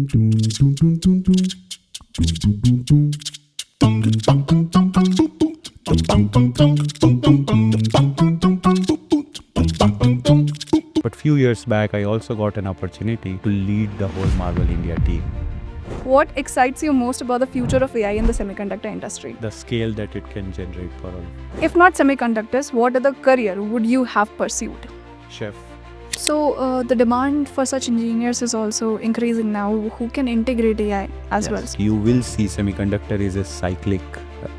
But few years back, I also got an opportunity to lead the whole Marvell India team. What excites you most about the future of AI in the semiconductor industry? The scale that it can generate for all. If not semiconductors, what other career would you have pursued? Chef. So the demand for such engineers is also increasing now who can integrate AI as well. You will see semiconductor is a cyclic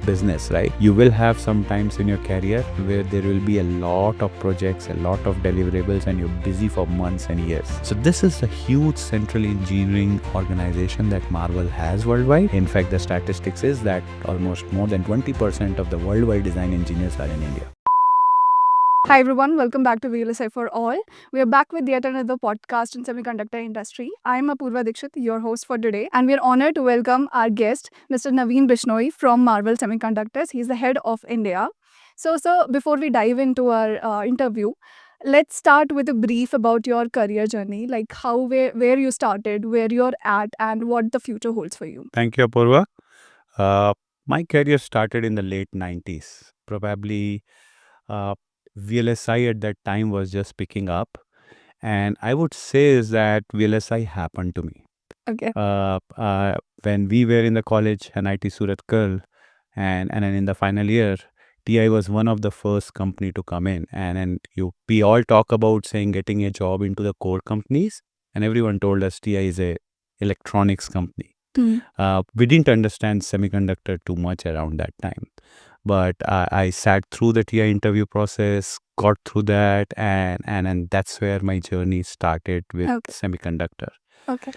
business, right? You will have some times in your career where there will be a lot of projects, a lot of deliverables, and you're busy for months and years. So this is a huge central engineering organization that Marvell has worldwide. In fact, the statistics is that almost more than 20% of the worldwide design engineers are in India. Hi everyone, welcome back to VLSI for all. We are back with yet another podcast in semiconductor industry. I'm Apurva Dikshit, your host for today, and we are honored to welcome our guest, Mr. NAVIN BISHNOI from Marvell Semiconductors. He's the head of India. So before we dive into our interview, let's start with a brief about your career journey, like where you started, where you're at, and what the future holds for you. Thank you, Apurva. My career started in the late 90s. Probably VLSI at that time was just picking up. And I would say is that VLSI happened to me. Okay. When we were in the college, NIT Surathkal, and then in the final year, TI was one of the first company to come in. And we all talk about saying getting a job into the core companies. And everyone told us TI is a electronics company. We didn't understand semiconductor too much around that time. But I sat through the TI interview process, got through that, and that's where my journey started with semiconductor. Okay.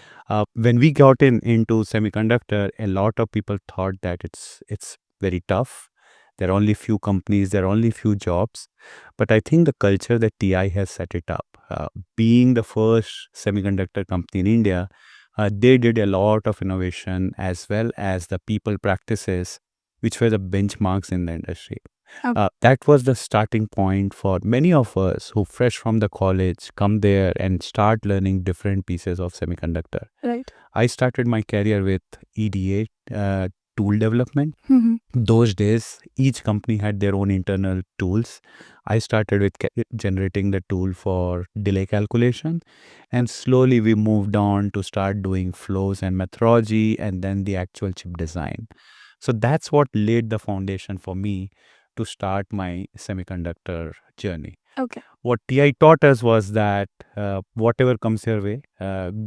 When we got into semiconductor, a lot of people thought that it's very tough. There are only few companies, there are only few jobs. But I think the culture that TI has set it up, being the first semiconductor company in India, they did a lot of innovation as well as the people practices, which were the benchmarks in the industry. That was the starting point for many of us who fresh from the college come there and start learning different pieces of semiconductor. Right. I started my career with EDA tool development. Those days, each company had their own internal tools. I started with generating the tool for delay calculation, and slowly we moved on to start doing flows and methodology and then the actual chip design. So that's what laid the foundation for me to start my semiconductor journey. Okay. What TI taught us was that whatever comes your way,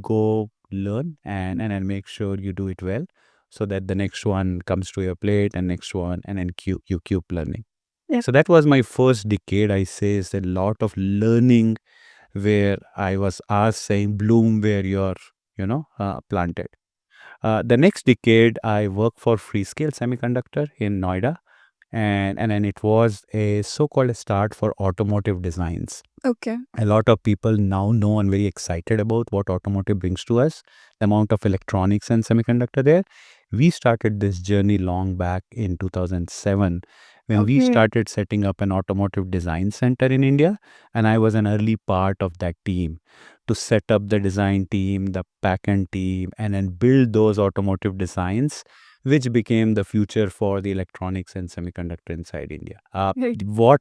go learn and make sure you do it well so that the next one comes to your plate and next one and then you keep learning. Yeah. So that was my first decade, I say, is a lot of learning where I was asked saying, bloom where you're, planted. The next decade, I worked for Freescale Semiconductor in Noida, and then it was a so-called start for automotive designs. Okay. A lot of people now know and very excited about what automotive brings to us, the amount of electronics and semiconductor there. We started this journey long back in 2007 when we started setting up an automotive design center in India, and I was an early part of that team to set up the design team, the backend team, and then build those automotive designs, which became the future for the electronics and semiconductor inside India. What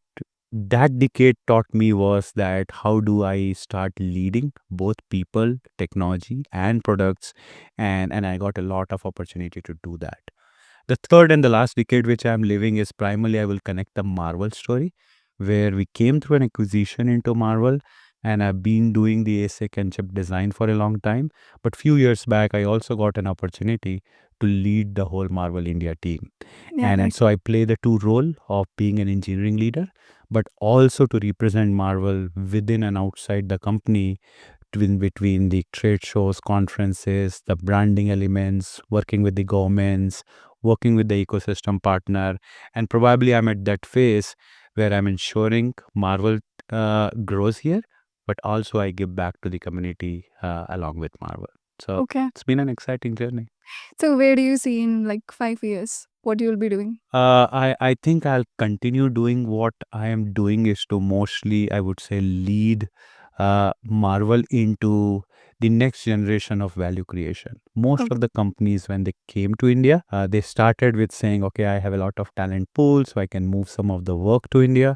that decade taught me was that how do I start leading both people, technology, and products, and I got a lot of opportunity to do that. The third and the last decade which I'm living is primarily I will connect the Marvell story, where we came through an acquisition into Marvell, and I've been doing the ASIC and chip design for a long time. But few years back, I also got an opportunity to lead the whole Marvell India team. And so I play the two role of being an engineering leader, but also to represent Marvell within and outside the company, between the trade shows, conferences, the branding elements, working with the governments, working with the ecosystem partner. And probably I'm at that phase where I'm ensuring Marvell grows here, but also I give back to the community along with Marvell. So it's been an exciting journey. So where do you see in like 5 years? What you will be doing? I think I'll continue doing what I am doing is to mostly, I would say, lead Marvell into the next generation of value creation. Most of the companies, when they came to India, they started with saying, okay, I have a lot of talent pool, so I can move some of the work to India.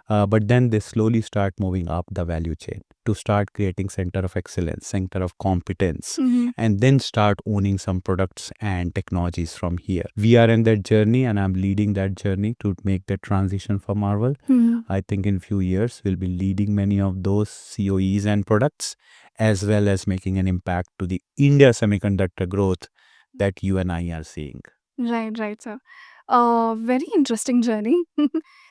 But then they slowly start moving up the value chain to start creating center of excellence, center of competence, and then start owning some products and technologies from here. We are in that journey, and I'm leading that journey to make that transition for Marvell. I think in few years, we'll be leading many of those COEs and products, as well as making an impact to the India semiconductor growth that you and I are seeing. Right, sir. Very interesting journey.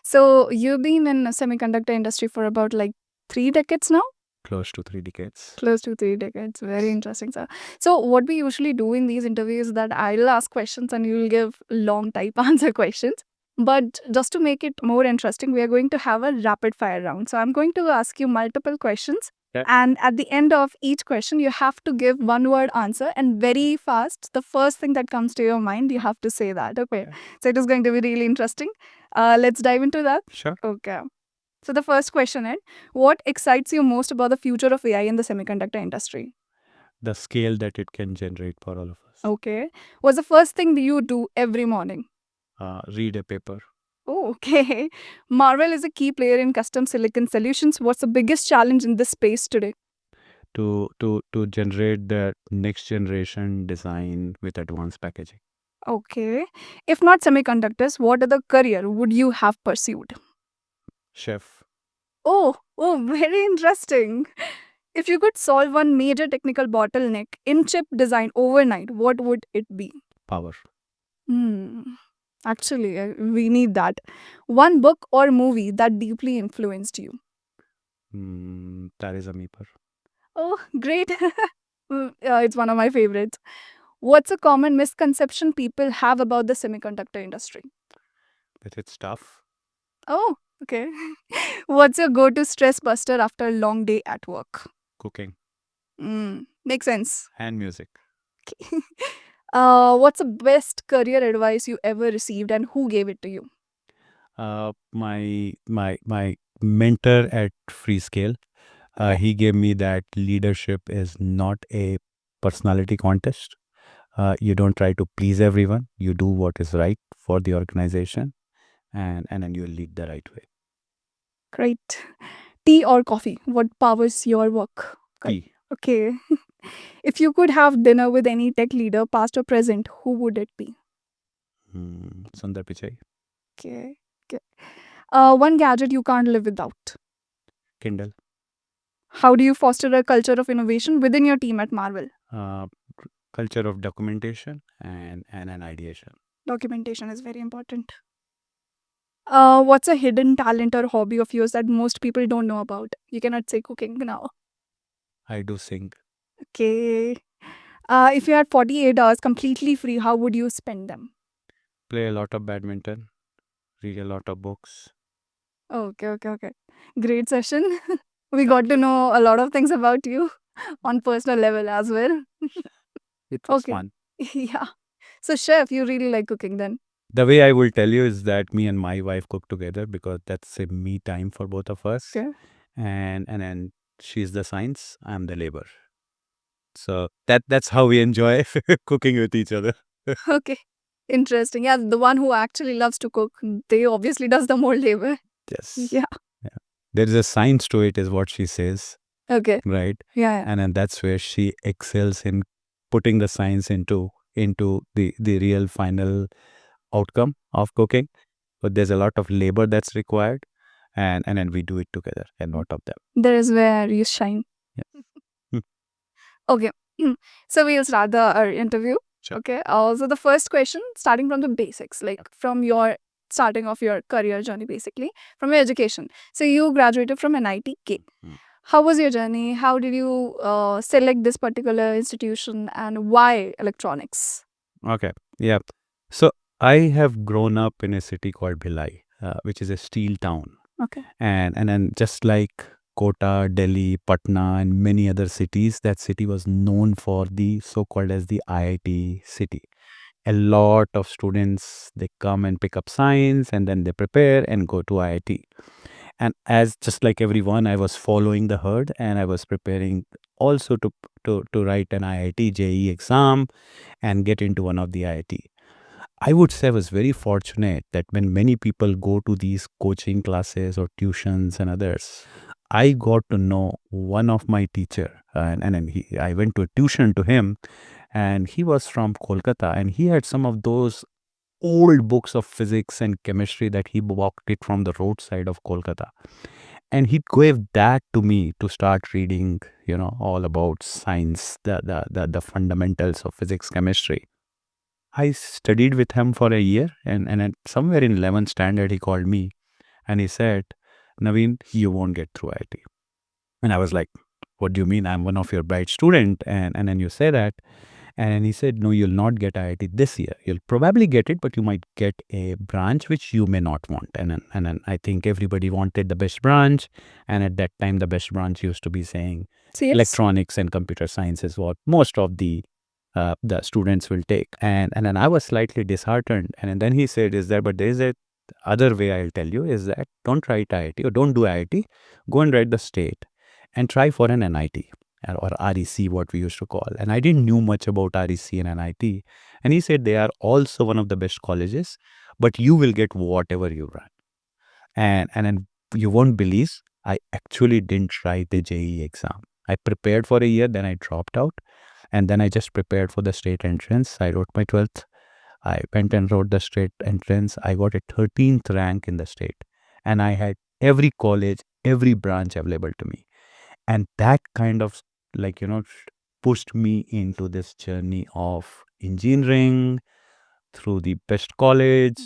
So you've been in the semiconductor industry for about like 3 decades now? Close to 3 decades. Close to 3 decades. Very interesting, sir. So what we usually do in these interviews is that I'll ask questions and you'll give long type answer questions. But just to make it more interesting, we are going to have a rapid fire round. So I'm going to ask you multiple questions. Okay. And at the end of each question, you have to give one word answer and very fast. The first thing that comes to your mind, you have to say that. Okay. So it is going to be really interesting. Let's dive into that. Sure. Okay. So the first question is, what excites you most about the future of AI in the semiconductor industry? The scale that it can generate for all of us. Okay. What's the first thing that you do every morning? Read a paper. Oh, okay. Marvell is a key player in custom silicon solutions. What's the biggest challenge in this space today? To generate the next generation design with advanced packaging. Okay. If not semiconductors, what other career would you have pursued? Chef. Oh, very interesting. If you could solve one major technical bottleneck in chip design overnight, what would it be? Power. Actually, we need that. One book or movie that deeply influenced you. That is a meeper. Oh, great. It's one of my favorites. What's a common misconception people have about the semiconductor industry? That it's tough. Oh, okay. What's your go to stress buster after a long day at work? Cooking. Makes sense. And music. What's the best career advice you ever received and who gave it to you? My mentor at Freescale, he gave me that leadership is not a personality contest. You don't try to please everyone. You do what is right for the organization, and then you lead the right way. Great. Tea or coffee? What powers your work? Tea. Okay. If you could have dinner with any tech leader, past or present, who would it be? Sundar Pichai. Okay. One gadget you can't live without. Kindle. How do you foster a culture of innovation within your team at Marvell? Culture of documentation and an ideation. Documentation is very important. What's a hidden talent or hobby of yours that most people don't know about? You cannot say cooking now. I do sing. Okay. If you had 48 hours completely free, how would you spend them? Play a lot of badminton. Read a lot of books. Okay. Great session. We got to know a lot of things about you on personal level as well. It was Okay. fun. Yeah. So, chef, you really like cooking then? The way I will tell you is that me and my wife cook together because that's a me time for both of us. Okay. And then she's the science, I'm the labor. So that's how we enjoy cooking with each other. Okay. Interesting. Yeah, the one who actually loves to cook, they obviously does the more labor. Yes. Yeah. There is a science to it, is what she says, Okay. right? Yeah. And then that's where she excels in putting the science into the real final outcome of cooking. But there's a lot of labor that's required, and then we do it together, and not of them. There is where you shine. Hmm. Okay. So we'll start our interview. Sure. Okay. So the first question, starting from the basics, like from your starting of your career journey, basically from your education. So you graduated from NIT-K. How was your journey? How did you select this particular institution and why electronics? Okay. Yeah. So I have grown up in a city called Bhilai, which is a steel town. Okay. And then just like Kota, Delhi, Patna, and many other cities, that city was known for the so-called as the IIT city. A lot of students, they come and pick up science and then they prepare and go to IIT. And as just like everyone, I was following the herd, and I was preparing also to write an IIT JEE exam and get into one of the IIT. I would say I was very fortunate that when many people go to these coaching classes or tuitions and others, I got to know one of my teacher, I went to a tuition to him, and he was from Kolkata, and he had some of those old books of physics and chemistry that he walked it from the roadside of Kolkata. And he gave that to me to start reading, all about science, the fundamentals of physics, chemistry. I studied with him for a year, and at somewhere in 11th standard, he called me and he said, Naveen, you won't get through IT. And I was like, what do you mean? I'm one of your bright student. And then you say that. And he said, no, you'll not get IIT this year. You'll probably get it, but you might get a branch which you may not want. And then I think everybody wanted the best branch. And at that time, the best branch used to be saying CS? electronics and computer science is what most of the students will take. And then I was slightly disheartened. And then he said, but there is a other way I'll tell you is that don't write IIT or don't do IIT. Go and write the state and try for an NIT or REC, what we used to call. And I didn't knew much about REC and NIT. And he said they are also one of the best colleges, but you will get whatever you run. And then you won't believe, I actually didn't write the JEE exam. I prepared for a year, then I dropped out. And then I just prepared for the state entrance. I wrote my 12th. I went and wrote the state entrance. I got a 13th rank in the state. And I had every college, every branch available to me. And that kind of pushed me into this journey of engineering through the best college,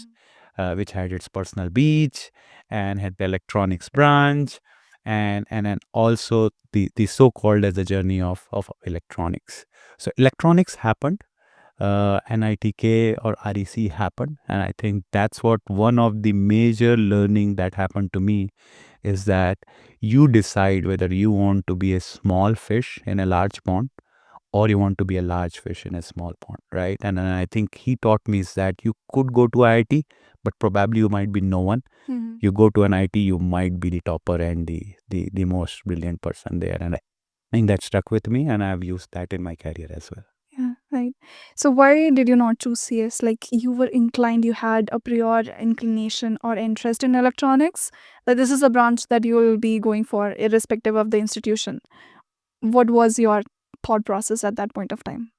which had its personal beach and had the electronics branch, and then also the so-called as the journey of electronics. So electronics happened, NITK or REC happened, and I think that's what one of the major learning that happened to me is that you decide whether you want to be a small fish in a large pond or you want to be a large fish in a small pond, right? And I think he taught me is that you could go to IIT, but probably you might be no one. You go to an IIT, you might be the topper and the most brilliant person there. And I think that stuck with me, and I've used that in my career as well. Yeah, right. So why did you not choose CS? Like you were inclined, you had a prior inclination or interest in electronics, that this is a branch that you will be going for irrespective of the institution. What was your thought process at that point of time?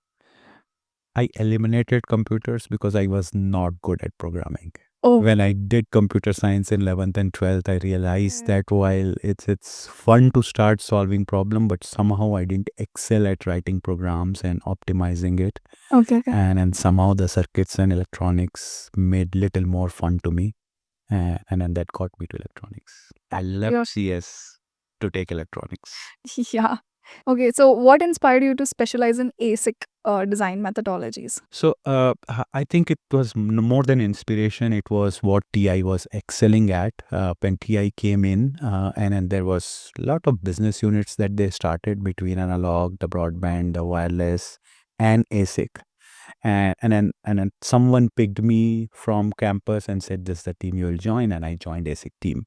I eliminated computers because I was not good at programming. Oh, When I did computer science in 11th and 12th, I realized that while it's fun to start solving problem, but somehow I didn't excel at writing programs and optimizing it. okay. And somehow the circuits and electronics made little more fun to me. And then that got me to electronics. I left Yeah. CS to take electronics. Yeah. Okay, so what inspired you to specialize in ASIC design methodologies? So I think it was more than inspiration. It was what TI was excelling at when TI came in, and then there was a lot of business units that they started between analog, the broadband, the wireless, and ASIC. And then someone picked me from campus and said, "This is the team you will join," and I joined ASIC team.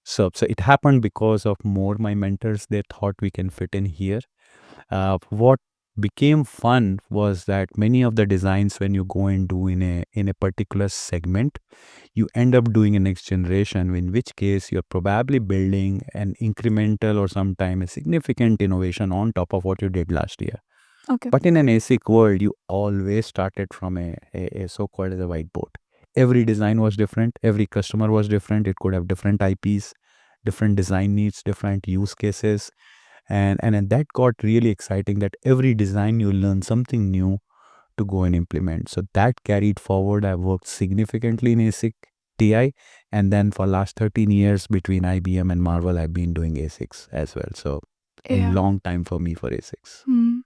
So it happened because of more my mentors. They thought we can fit in here. What became fun was that many of the designs when you go and do in a particular segment, you end up doing a next generation, in which case you're probably building an incremental or sometime a significant innovation on top of what you did last year. Okay. But in an ASIC world, you always started from a so-called as a whiteboard. Every design was different. Every customer was different. It could have different IPs, different design needs, different use cases. And that got really exciting that every design you learn something new to go and implement. So that carried forward. I worked significantly in ASIC TI, and then for last 13 years between IBM and Marvell, I've been doing ASICs as well. So a Yeah. long time for me for ASICs.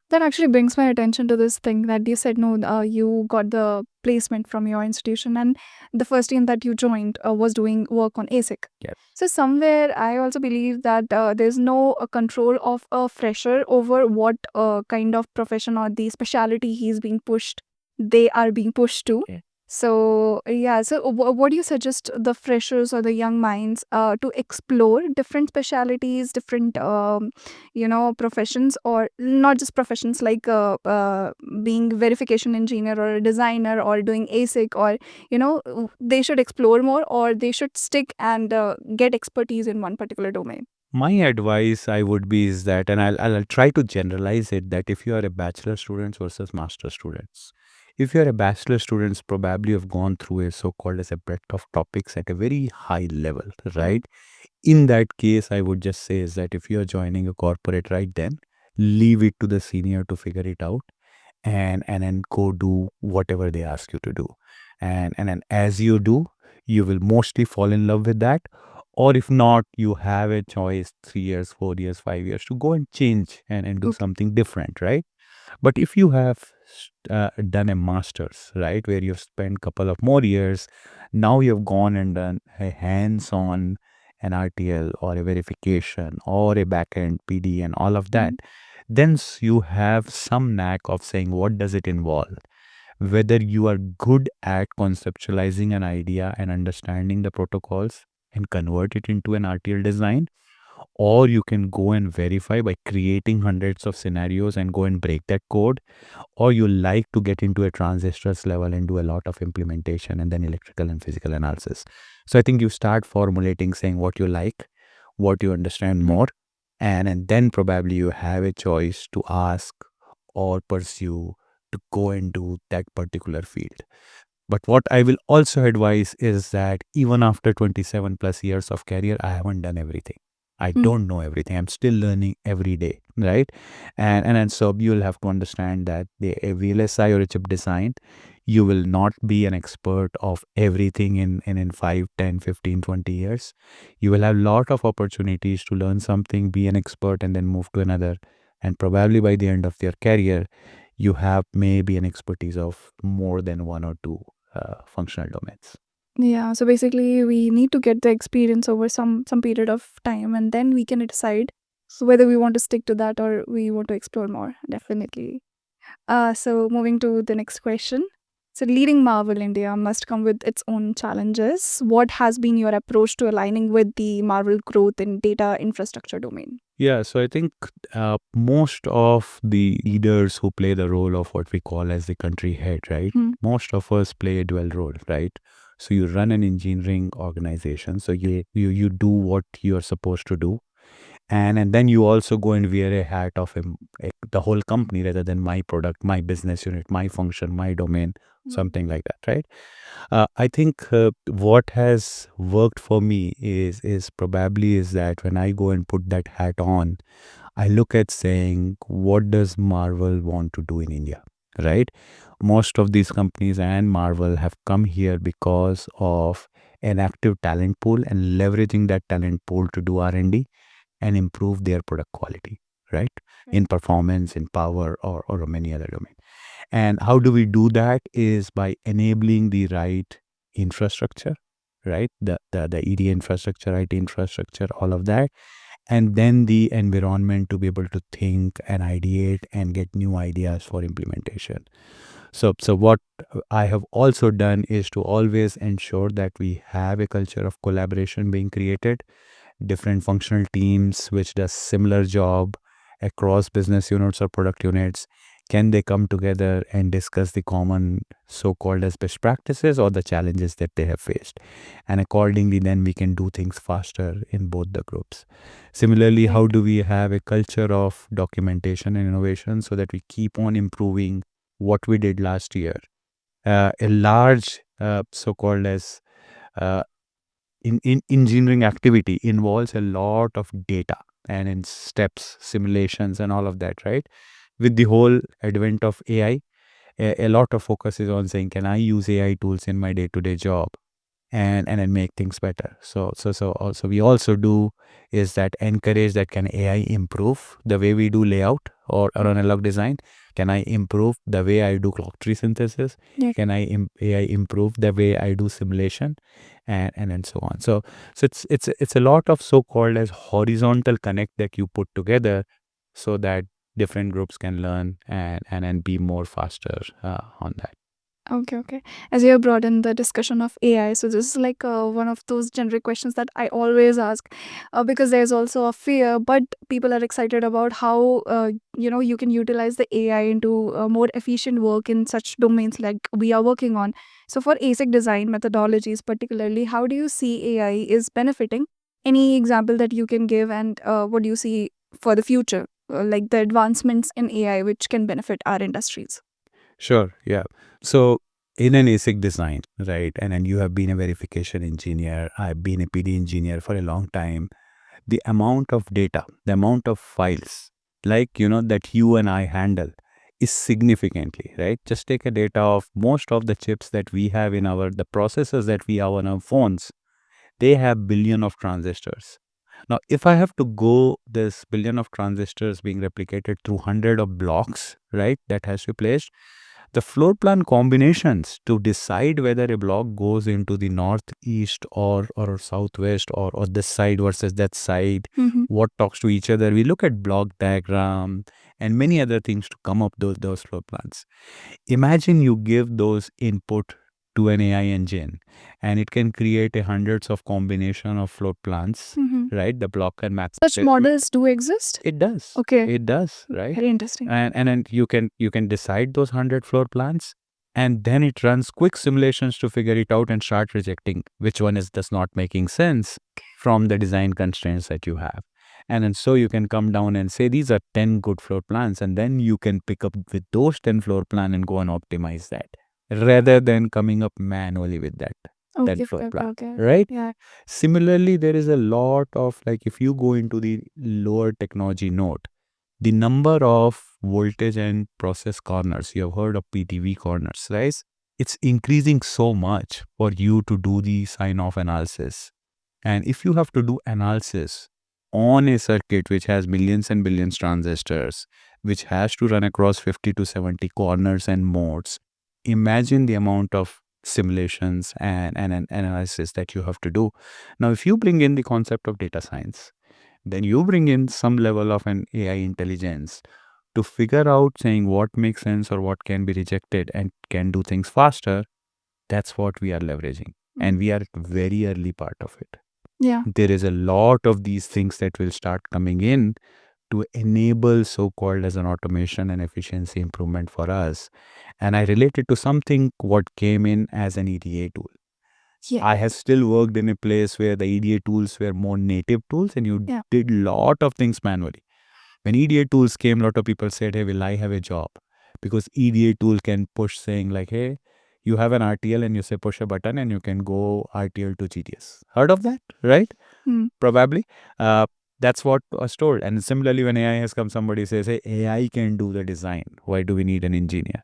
That actually brings my attention to this thing that you said, no, you got the placement from your institution, and the first team that you joined was doing work on ASIC. Yes. So somewhere I also believe that there's no control of a fresher over what kind of profession or the specialty he's being pushed, they are being pushed to. Yeah. So yeah, so what do you suggest the freshers or the young minds to explore different specialities, different professions, or not just professions like being verification engineer or a designer or doing ASIC, or they should explore more, or they should stick and get expertise in one particular domain. My advice I would be is that, and I'll try to generalize it, that if you are a bachelor students versus master students, if you are a bachelor students, probably have gone through a so-called as a breadth of topics at a very high level, right? In that case, I would just say is that if you are joining a corporate right then, leave it to the senior to figure it out, and then go do whatever they ask you to do. And then as you do, you will mostly fall in love with that. Or if not, you have a choice 3 years, 4 years, 5 years to go and change and do Okay. something different, right? But if you have done a master's, right, where you've spent couple of more years, now you've gone and done a hands-on an RTL or a verification or a backend PD and all of that, Mhm. then you have some knack of saying what does it involve. Whether you are good at conceptualizing an idea and understanding the protocols and convert it into an RTL design, or you can go and verify by creating hundreds of scenarios and go and break that code, or you like to get into a transistors level and do a lot of implementation and then electrical and physical analysis. So I think you start formulating saying what you like, what you understand more, and then probably you have a choice to ask or pursue to go and do that particular field. But what I will also advise is that even after 27 plus years of career, I haven't done everything. I Mm. don't know everything. I'm still learning every day, right? And so you'll have to understand that a VLSI or a chip design, you will not be an expert of everything in 5, 10, 15, 20 years. You will have a lot of opportunities to learn something, be an expert, and then move to another. And probably by the end of your career, you have maybe an expertise of more than one or two functional domains. Yeah, so basically we need to get the experience over some period of time, and then we can decide so whether we want to stick to that or we want to explore more. Definitely. So moving to the next question. So leading Marvel India must come with its own challenges. What has been your approach to aligning with the Marvel growth in data infrastructure domain? Yeah, so I think most of the leaders who play the role of what we call as the country head, right? Hmm. Most of us play a dual role, right? So you run an engineering organization, so you do what you're supposed to do, and then you also go and wear a hat of the whole company rather than my product, my business unit, my function, my domain, something like that, right? I think what has worked for me is probably is that when I go and put that hat on, I look at saying, what does Marvel want to do in India, right? Most of these companies and Marvel have come here because of an active talent pool and leveraging that talent pool to do R&D and improve their product quality, right? Right. In performance, in power, or many other domains. And how do we do that is by enabling the right infrastructure, right? The ED infrastructure, IT infrastructure, all of that. And then the environment to be able to think and ideate and get new ideas for implementation. So what I have also done is to always ensure that we have a culture of collaboration being created, different functional teams which does similar job across business units or product units. Can they come together and discuss the common so-called as best practices or the challenges that they have faced, and accordingly then we can do things faster in both the groups. Similarly, Right. how do we have a culture of documentation and innovation so that we keep on improving what we did last year? A large so-called as uh, in engineering activity involves a lot of data and in steps, simulations, and all of that, right? With the whole advent of AI, a lot of focus is on saying, can I use AI tools in my day-to-day job and then make things better? So also we also do is that encourage that can AI improve the way we do layout or analog design? Can I improve the way I do clock tree synthesis? Yeah. Can AI improve the way I do simulation, and so on? So it's a lot of so-called as horizontal connect that you put together so that different groups can learn and be more faster on that. Okay. As you have brought in the discussion of AI, so this is like one of those generic questions that I always ask, because there's also a fear, but people are excited about how you can utilize the AI into more efficient work in such domains like we are working on. So for ASIC design methodologies, particularly, how do you see AI is benefiting? Any example that you can give, and what do you see for the future, like the advancements in AI which can benefit our industries? Sure, yeah. So in an ASIC design, right, and then you have been a verification engineer, I've been a PD engineer for a long time. The amount of data, the amount of files, like, that you and I handle is significantly, right? Just take a data of most of the chips that we have the processors that we have on our phones, they have billion of transistors. Now, if I have to go this billion of transistors being replicated through hundred of blocks, right, that has to be placed, the floor plan combinations to decide whether a block goes into the northeast or southwest or this side versus that side, Mm-hmm. what talks to each other. We look at block diagram and many other things to come up those floor plans. Imagine you give those input to an AI engine and it can create a hundreds of combination of floor plans, Mm-hmm. right? The block and max. Such models do exist? It does. Okay, It does, right? very interesting. And then you can decide those 100 floor plans, and then it runs quick simulations to figure it out and start rejecting which one is just not making sense from the design constraints that you have. And then so you can come down and say these are 10 good floor plans, and then you can pick up with those 10 floor plan and go and optimize that rather than coming up manually with that Okay, floor plan, okay. right? Yeah. Similarly, there is a lot of, like, if you go into the lower technology node, the number of voltage and process corners, you have heard of PTV corners, right? It's increasing so much for you to do the sign-off analysis. And if you have to do analysis on a circuit which has millions and billions transistors, which has to run across 50 to 70 corners and modes, imagine the amount of simulations and an analysis that you have to do. Now, if you bring in the concept of data science, then you bring in some level of an AI intelligence to figure out saying what makes sense or what can be rejected and can do things faster. That's what we are leveraging. And we are at very early part of it. Yeah. There is a lot of these things that will start coming in to enable so-called as an automation and efficiency improvement for us. And I relate it to something what came in as an EDA tool. Yeah. I have still worked in a place where the EDA tools were more native tools and you Yeah. did lot of things manually. When EDA tools came, a lot of people said, hey, will I have a job? Because EDA tool can push saying like, hey, you have an RTL and you say push a button and you can go RTL to GTS. Heard of that, right? Hmm. Probably. That's what was told. And similarly, when AI has come, somebody says, hey, AI can do the design. Why do we need an engineer?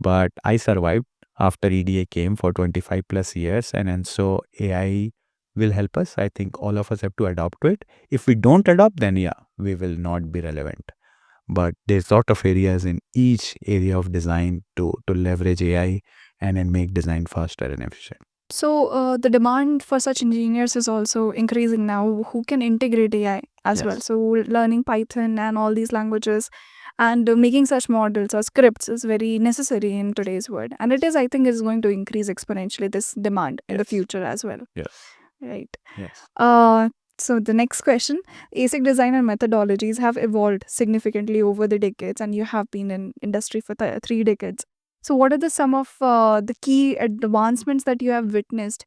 But I survived after EDA came for 25 plus years. And so AI will help us. I think all of us have to adopt to it. If we don't adopt, then yeah, we will not be relevant. But there's lot of areas in each area of design to leverage AI and then make design faster and efficient. So the demand for such engineers is also increasing now who can integrate AI as well. Yes. So learning Python and all these languages and making such models or scripts is very necessary in today's world. And it is, I think, is going to increase exponentially this demand in the Yes. future as well. Yes. Right. Yes. So the next question, ASIC design and methodologies have evolved significantly over the decades, and you have been in industry for 3 decades. So what are some of the key advancements that you have witnessed,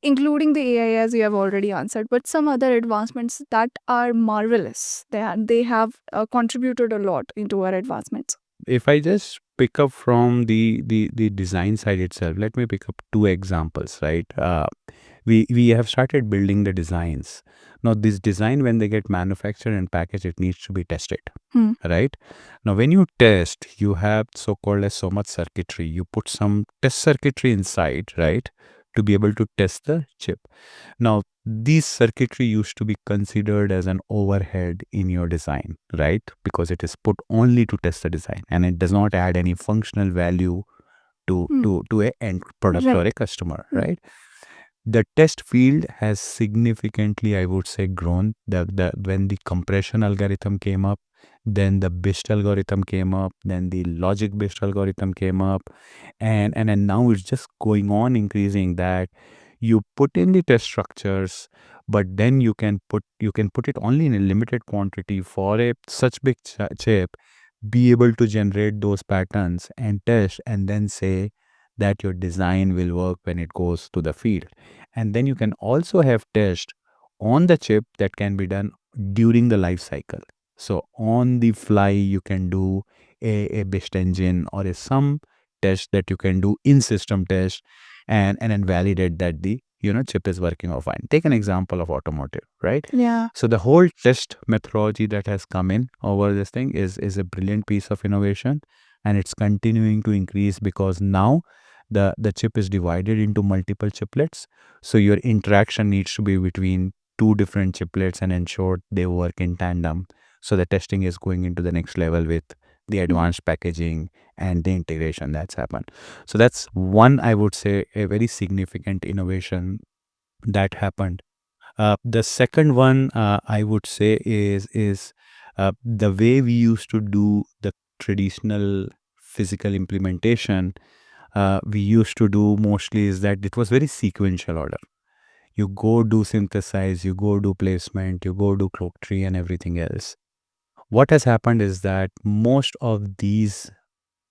including the AI, as you have already answered, but some other advancements that are marvelous? They have contributed a lot into our advancements. If I just pick up from the design side itself, let me pick up two examples, right? We have started building the designs. Now, this design, when they get manufactured and packaged, it needs to be tested, Hmm. right? Now, when you test, you have so-called as so much circuitry. You put some test circuitry inside, right, to be able to test the chip. Now, this circuitry used to be considered as an overhead in your design, right? Because it is put only to test the design and it does not add any functional value to a end product or a Right. customer, right? The test field has significantly, I would say, grown. When the compression algorithm came up, then the BIST algorithm came up, then the logic BIST algorithm came up, and now it's just going on increasing that you put in the test structures, but then you can put it only in a limited quantity for a such big chip, be able to generate those patterns and test, and then say that your design will work when it goes to the field. And then you can also have test on the chip that can be done during the life cycle. So on the fly, you can do a BIST engine or some test that you can do in system test, and then validate that the chip is working or fine. Take an example of automotive, right? Yeah. So the whole test methodology that has come in over this thing is a brilliant piece of innovation, and it's continuing to increase because now the chip is divided into multiple chiplets. So your interaction needs to be between two different chiplets and ensure they work in tandem. So the testing is going into the next level with the advanced packaging and the integration that's happened. So that's one, I would say, a very significant innovation that happened. The second one, I would say, is the way we used to do the traditional physical implementation. We used to do mostly is that it was very sequential order. You go do synthesize, you go do placement, you go do clock tree and everything else. What has happened is that most of these,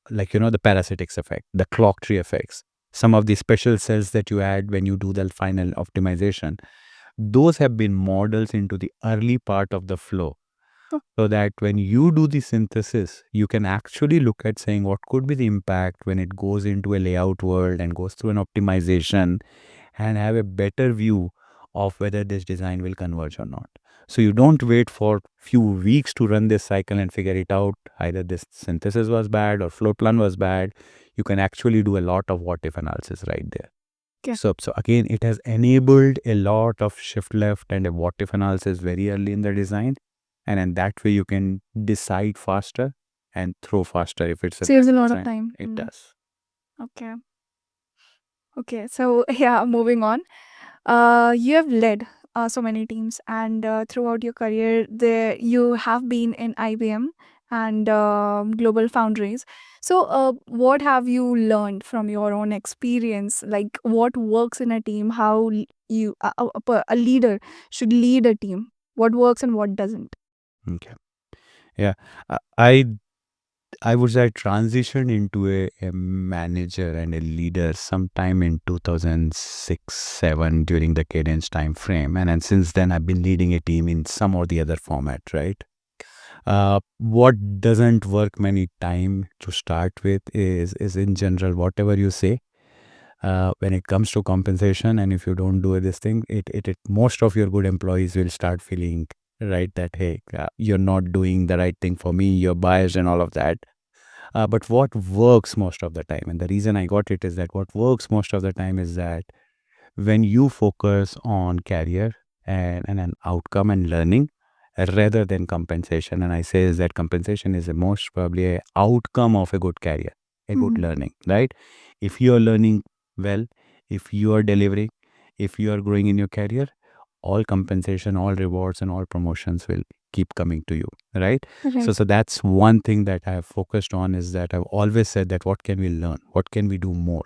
like, the parasitics effect, the clock tree effects, some of the special cells that you add when you do the final optimization, those have been models into the early part of the flow. So that when you do the synthesis, you can actually look at saying what could be the impact when it goes into a layout world and goes through an optimization, and have a better view of whether this design will converge or not. So you don't wait for few weeks to run this cycle and figure it out. Either this synthesis was bad or floor plan was bad. You can actually do a lot of what if analysis right there. Okay. So again, it has enabled a lot of shift left and a what if analysis very early in the design. And in that way, you can decide faster and throw faster if it's a Saves a lot of design. time. It does. Okay. Okay. So yeah, moving on. You have led so many teams, and throughout your career, there you have been in IBM and GlobalFoundries. So, what have you learned from your own experience? Like, what works in a team? How a leader should lead a team? What works and what doesn't? Okay. Yeah. Uh, I I would say I transitioned into a manager and a leader sometime in 2006-7 during the Cadence time frame. And then since then, I've been leading a team in some or the other format, right? What doesn't work many time to start with is in general, whatever you say, when it comes to compensation, and if you don't do this thing, it most of your good employees will start feeling, right, that, hey, you're not doing the right thing for me, you're biased and all of that. But what works most of the time, and the reason I got it is that what works most of the time is that when you focus on career and an outcome and learning rather than compensation. And I say is that compensation is the most probably a outcome of a good career, a good learning, right? If you are learning well, if you are delivering, if you are growing in your career, all compensation, all rewards, and all promotions will keep coming to you, right? So that's one thing that I have focused on, is that I've always said that what can we learn? What can we do more?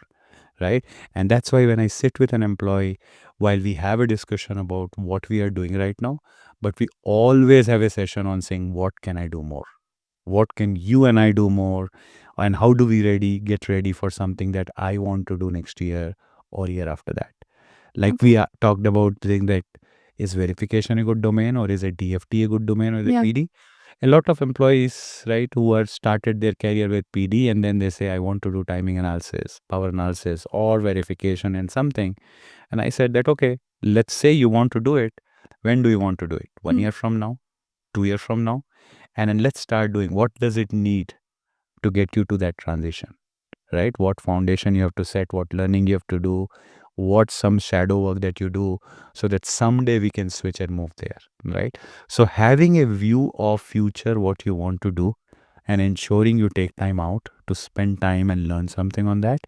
Right? And that's why when I sit with an employee, while we have a discussion about what we are doing right now, but we always have a session on saying, what can I do more? What can you and I do more? And how do we get ready for something that I want to do next year or year after that? Like we talked about saying that, is verification a good domain, or is a DFT a good domain, or is it PD? A lot of employees, right, who are started their career with PD, and then they say, I want to do timing analysis, power analysis, or verification and something. And I said that, okay, let's say you want to do it. When do you want to do it? 1 year from now, 2 years from now? And then let's start doing, what does it need to get you to that transition, right? What foundation you have to set, what learning you have to do, what some shadow work that you do, so that someday we can switch and move there, right? So having a view of future, what you want to do, and ensuring you take time out to spend time and learn something on that,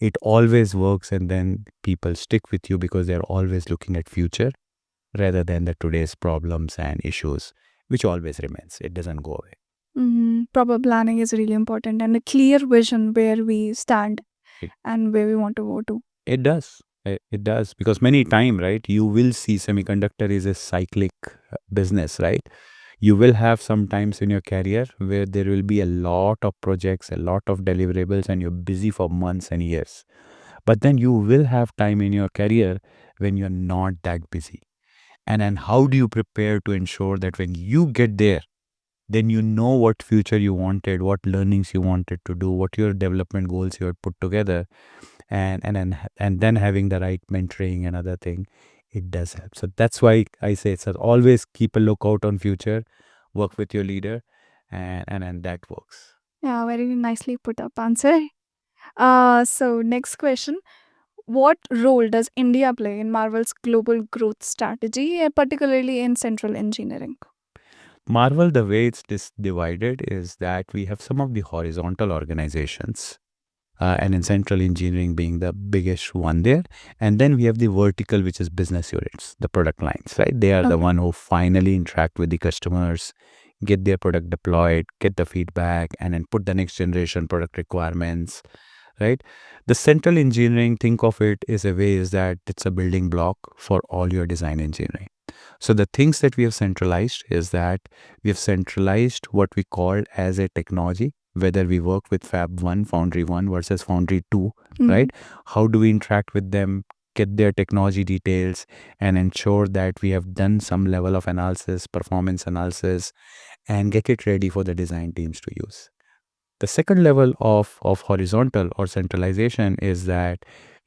it always works. And then people stick with you because they're always looking at future rather than the today's problems and issues. which always remains. It doesn't go away. Proper planning is really important, and a clear vision where we stand It, and where we want to go to. it does. It does, because many time, right, you will see semiconductor is a cyclic business, right? You will have some times in your career where there will be a lot of projects, a lot of deliverables, and you're busy for months and years. But then you will have time in your career when you're not that busy. And then how do you prepare to ensure that when you get there, then you know what future you wanted, what learnings you wanted to do, what your development goals you had put together, and then having the right mentoring and other thing, it does help. So that's why I say it's always keep a lookout on future, work with your leader, and that works. Yeah, very nicely put up answer. So next question. What role does India play in Marvel's global growth strategy, particularly in central engineering? Marvel, the way it's divided is that we have some of the horizontal organizations, and in central engineering being the biggest one there. And then we have the vertical, which is business units, the product lines, right? They are the Okay. one who finally interact with the customers, get their product deployed, get the feedback, and then put the next generation product requirements, right? The central engineering, think of it as a way is that it's a building block for all your design engineering. So the things that we have centralized is that we have centralized what we call as a technology, whether we work with Fab 1, Foundry 1 versus Foundry 2, right? How do we interact with them, get their technology details, and ensure that we have done some level of analysis, performance analysis, and get it ready for the design teams to use. The second level of horizontal or centralization is that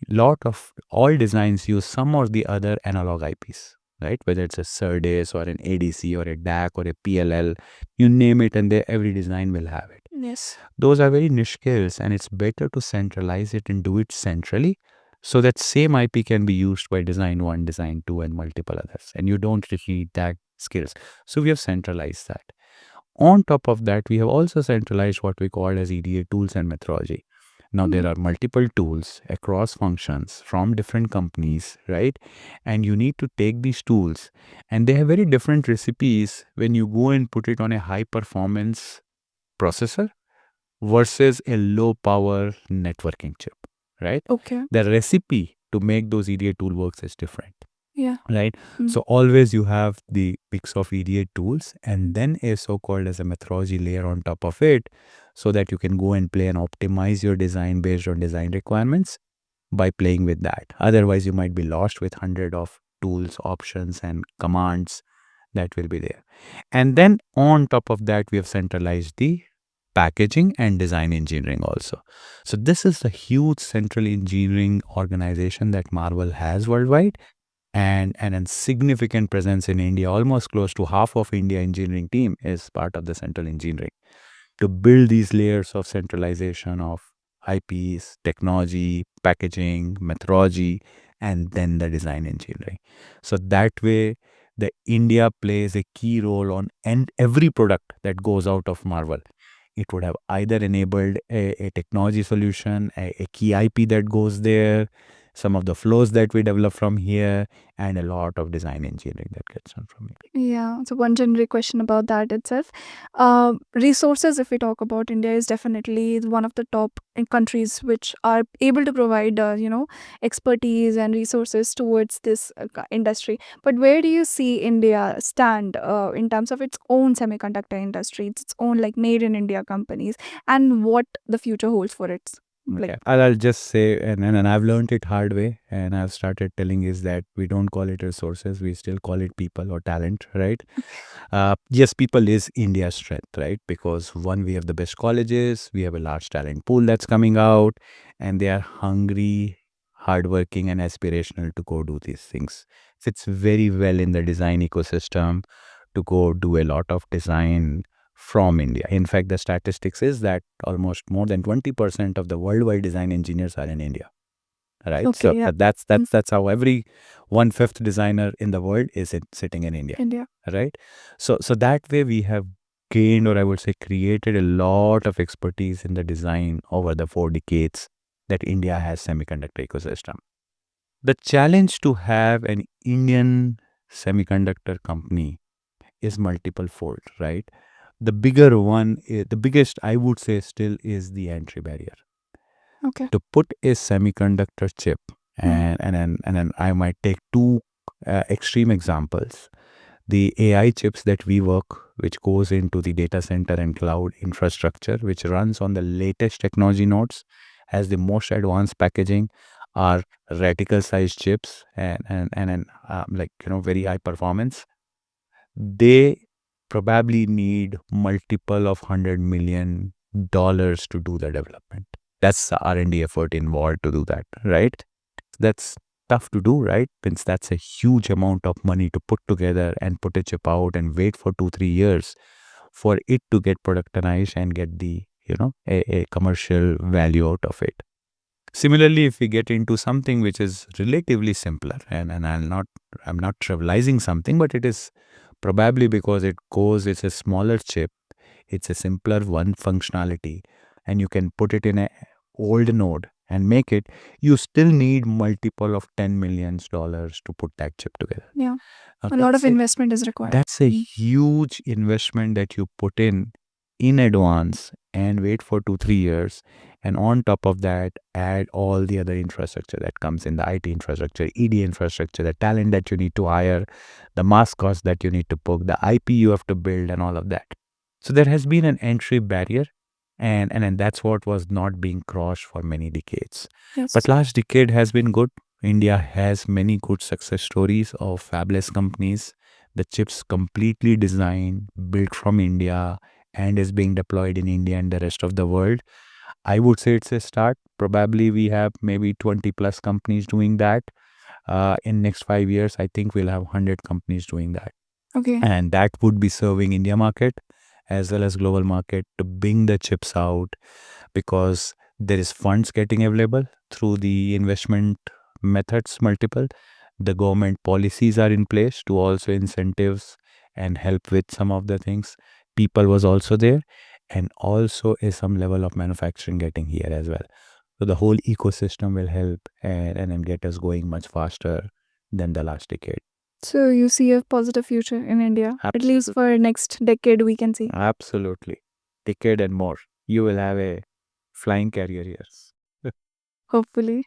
lot of all designs use some or the other analog IPs, right? Whether it's a SerDes or an ADC or a DAC or a PLL, you name it, and every design will have it. Yes. Those are very niche skills, and it's better to centralize it and do it centrally, so that same IP can be used by design 1, design 2, and multiple others, and you don't repeat that skills. So we have centralized that. On top of that, we have also centralized what we call as EDA tools and methodology. Now, there are multiple tools across functions from different companies, right? And you need to take these tools, and they have very different recipes when you go and put it on a high performance processor versus a low power networking chip, right? Okay. The recipe to make those EDA tool works is different. Yeah. Right. So always you have the mix of EDA tools and then a so-called as a methodology layer on top of it, so that you can go and play and optimize your design based on design requirements by playing with that. Otherwise, you might be lost with 100 of tools, options, and commands that will be there. And then on top of that, we have centralized the packaging and design engineering also. So this is the huge central engineering organization that Marvell has worldwide, and a significant presence in India. Almost close to half of India engineering team is part of the central engineering to build these layers of centralization of IPs, technology, packaging, methodology, and then the design engineering. So that way, the India plays a key role on and every product that goes out of Marvell. It would have either enabled a technology solution, a key IP that goes there, some of the flows that we develop from here, and a lot of design engineering that gets done from here. Yeah, so one generic question about that itself. Resources, if we talk about India, is definitely one of the top countries which are able to provide, expertise and resources towards this industry. But where do you see India stand in terms of its own semiconductor industry, its own like made in India companies, and what the future holds for it? Okay. I'll just say, and I've learned it hard way, and I've started telling is that we don't call it resources, we still call it people or talent, right? Yes, people is India's strength, right? Because one, we have the best colleges, we have a large talent pool that's coming out, and they are hungry, hardworking, and aspirational to go do these things. Fits very well in the design ecosystem to go do a lot of design from India. In fact, the statistics is that almost more than 20% of the worldwide design engineers are in India. Right. Okay, So yeah. that's how every 1/5 designer in the world is sitting in India. India. Right. So that way we have gained, or I would say created, a lot of expertise in the design over the 4 decades that India has semiconductor ecosystem. The challenge to have an Indian semiconductor company is multiple fold, right? The bigger one, the biggest I would say still is the entry barrier. Okay. To put a semiconductor chip, Mm. and then I might take two extreme examples. The AI chips that we work, which goes into the data center and cloud infrastructure, which runs on the latest technology nodes, has the most advanced packaging, are reticle sized chips and like very high performance. They probably need multiple of $100 million to do the development. That's the R&D effort involved to do that, right? That's tough to do, right? Since that's a huge amount of money to put together and put a chip out and wait for 2-3 years for it to get productionized and get the a commercial value out of it. Similarly, if we get into something which is relatively simpler, and I'm not trivializing something, but it is probably because it's a smaller chip, it's a simpler one functionality, and you can put it in a old node and make it, you still need multiple of $10 million to put that chip together. Yeah. Now, A lot of investment is required. that's a huge investment that you put in advance and wait for 2-3 years. And on top of that, add all the other infrastructure that comes in, the IT infrastructure, ED infrastructure, the talent that you need to hire, the mass cost that you need to put, the IP you have to build, and all of that. So there has been an entry barrier, and that's what was not being crossed for many decades. Yes. But last decade has been good. India has many good success stories of fabless companies. The chips completely designed, built from India, and is being deployed in India and the rest of the world. I would say it's a start. Probably we have maybe 20 plus companies doing that. In next 5 years, I think we'll have 100 companies doing that. Okay. And that would be serving India market as well as global market to bring the chips out, because there is funds getting available through the investment methods multiple. The government policies are in place to also incentives and help with some of the things. People was also there, and also is some level of manufacturing getting here as well. So the whole ecosystem will help and then get us going much faster than the last decade. So you see a positive future in India, at least for next decade, we can see. Absolutely. Decade and more. You will have a flying career here. Hopefully.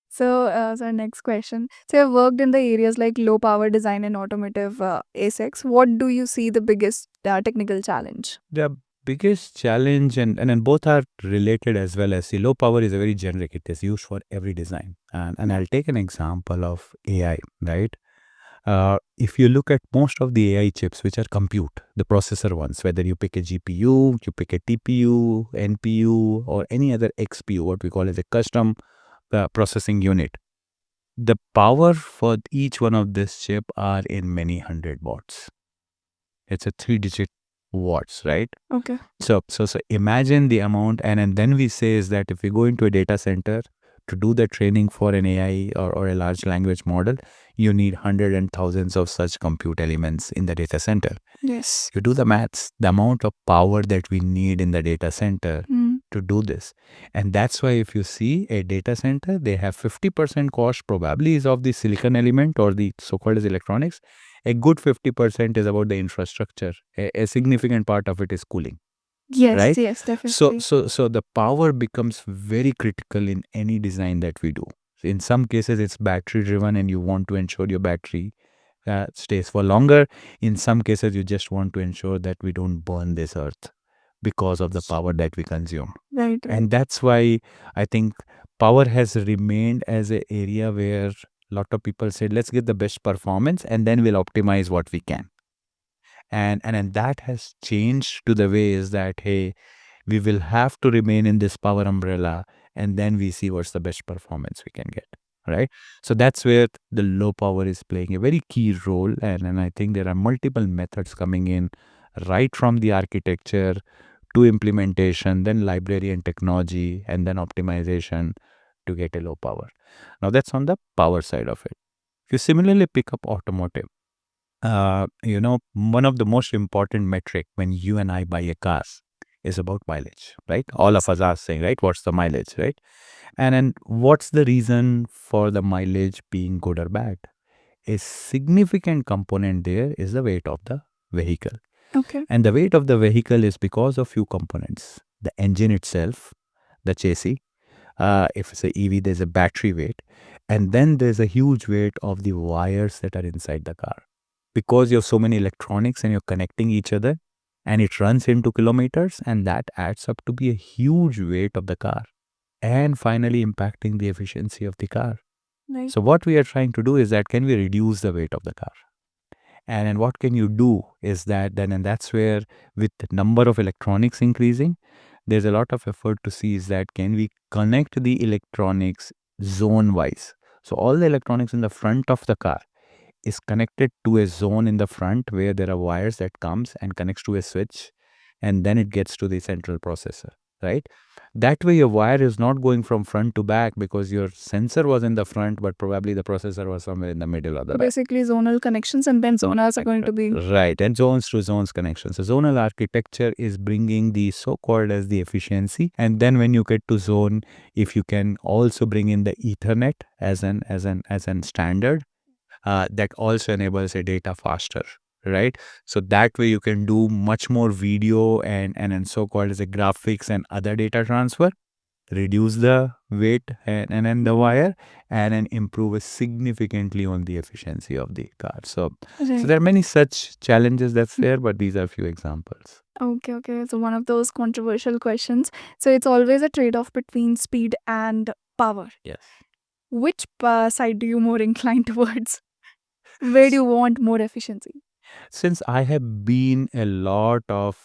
So our next question. So you've worked in the areas like low power design and automotive ASICs. What do you see the biggest technical challenge? The biggest challenge, and then both are related as well. As the low power is a very generic, it is used for every design. And I'll take an example of AI, right? If you look at most of the AI chips, which are compute, the processor ones, whether you pick a GPU, you pick a TPU, NPU, or any other XPU, what we call as a custom processing unit, the power for each one of this chip are in many hundred watts. It's a 3-digit watts, right? Okay. So imagine the amount, and then we say is that if we go into a data center to do the training for an AI or a large language model, you need hundreds and thousands of such compute elements in the data center. Yes. You do the maths, the amount of power that we need in the data center Mm. to do this. And that's why if you see a data center, they have 50% cost probably is of the silicon element or the so-called as electronics. A good 50% is about the infrastructure. A significant part of it is cooling. Yes, right? yes, definitely. So the power becomes very critical in any design that we do. In some cases, it's battery driven, and you want to ensure your battery stays for longer. In some cases, you just want to ensure that we don't burn this earth because of the power that we consume. Right. And that's why I think power has remained as an area where a lot of people said, let's get the best performance and then we'll optimize what we can. And that has changed to the way is that, hey, we will have to remain in this power umbrella, and then we see what's the best performance we can get, right? So that's where the low power is playing a very key role, and I think there are multiple methods coming in, right from the architecture to implementation, then library and technology, and then optimization to get a low power. Now that's on the power side of it. If you similarly pick up automotive, one of the most important metric when you and I buy a car is about mileage, right? All of us are saying, right? What's the mileage, right? And then what's the reason for the mileage being good or bad? A significant component there is the weight of the vehicle. Okay. And the weight of the vehicle is because of few components. The engine itself, the chassis. If it's a EV, there's a battery weight. And then there's a huge weight of the wires that are inside the car. Because you have so many electronics and you're connecting each other, and it runs into kilometers, and that adds up to be a huge weight of the car. And finally impacting the efficiency of the car. Right. So what we are trying to do is that can we reduce the weight of the car? And what can you do is that then, and that's where with the number of electronics increasing, there's a lot of effort to see is that can we connect the electronics zone wise. So all the electronics in the front of the car is connected to a zone in the front where there are wires that comes and connects to a switch, and then it gets to the central processor, right? That way your wire is not going from front to back because your sensor was in the front, but probably the processor was somewhere in the middle or the back. Basically, zonal connections, and then zonals are going to be Right, and zones to zones connections. So zonal architecture is bringing the so-called as the efficiency, and then when you get to zone, if you can also bring in the Ethernet as an standard, that also enables a data faster, right? So that way you can do much more video and so-called as a graphics and other data transfer, reduce the weight and then the wire, and then improve significantly on the efficiency of the car. So there are many such challenges that's there, but these are a few examples. Okay. So one of those controversial questions. So it's always a trade-off between speed and power. Yes. Which side do you more incline towards? Where do you want more efficiency? Since I have been a lot of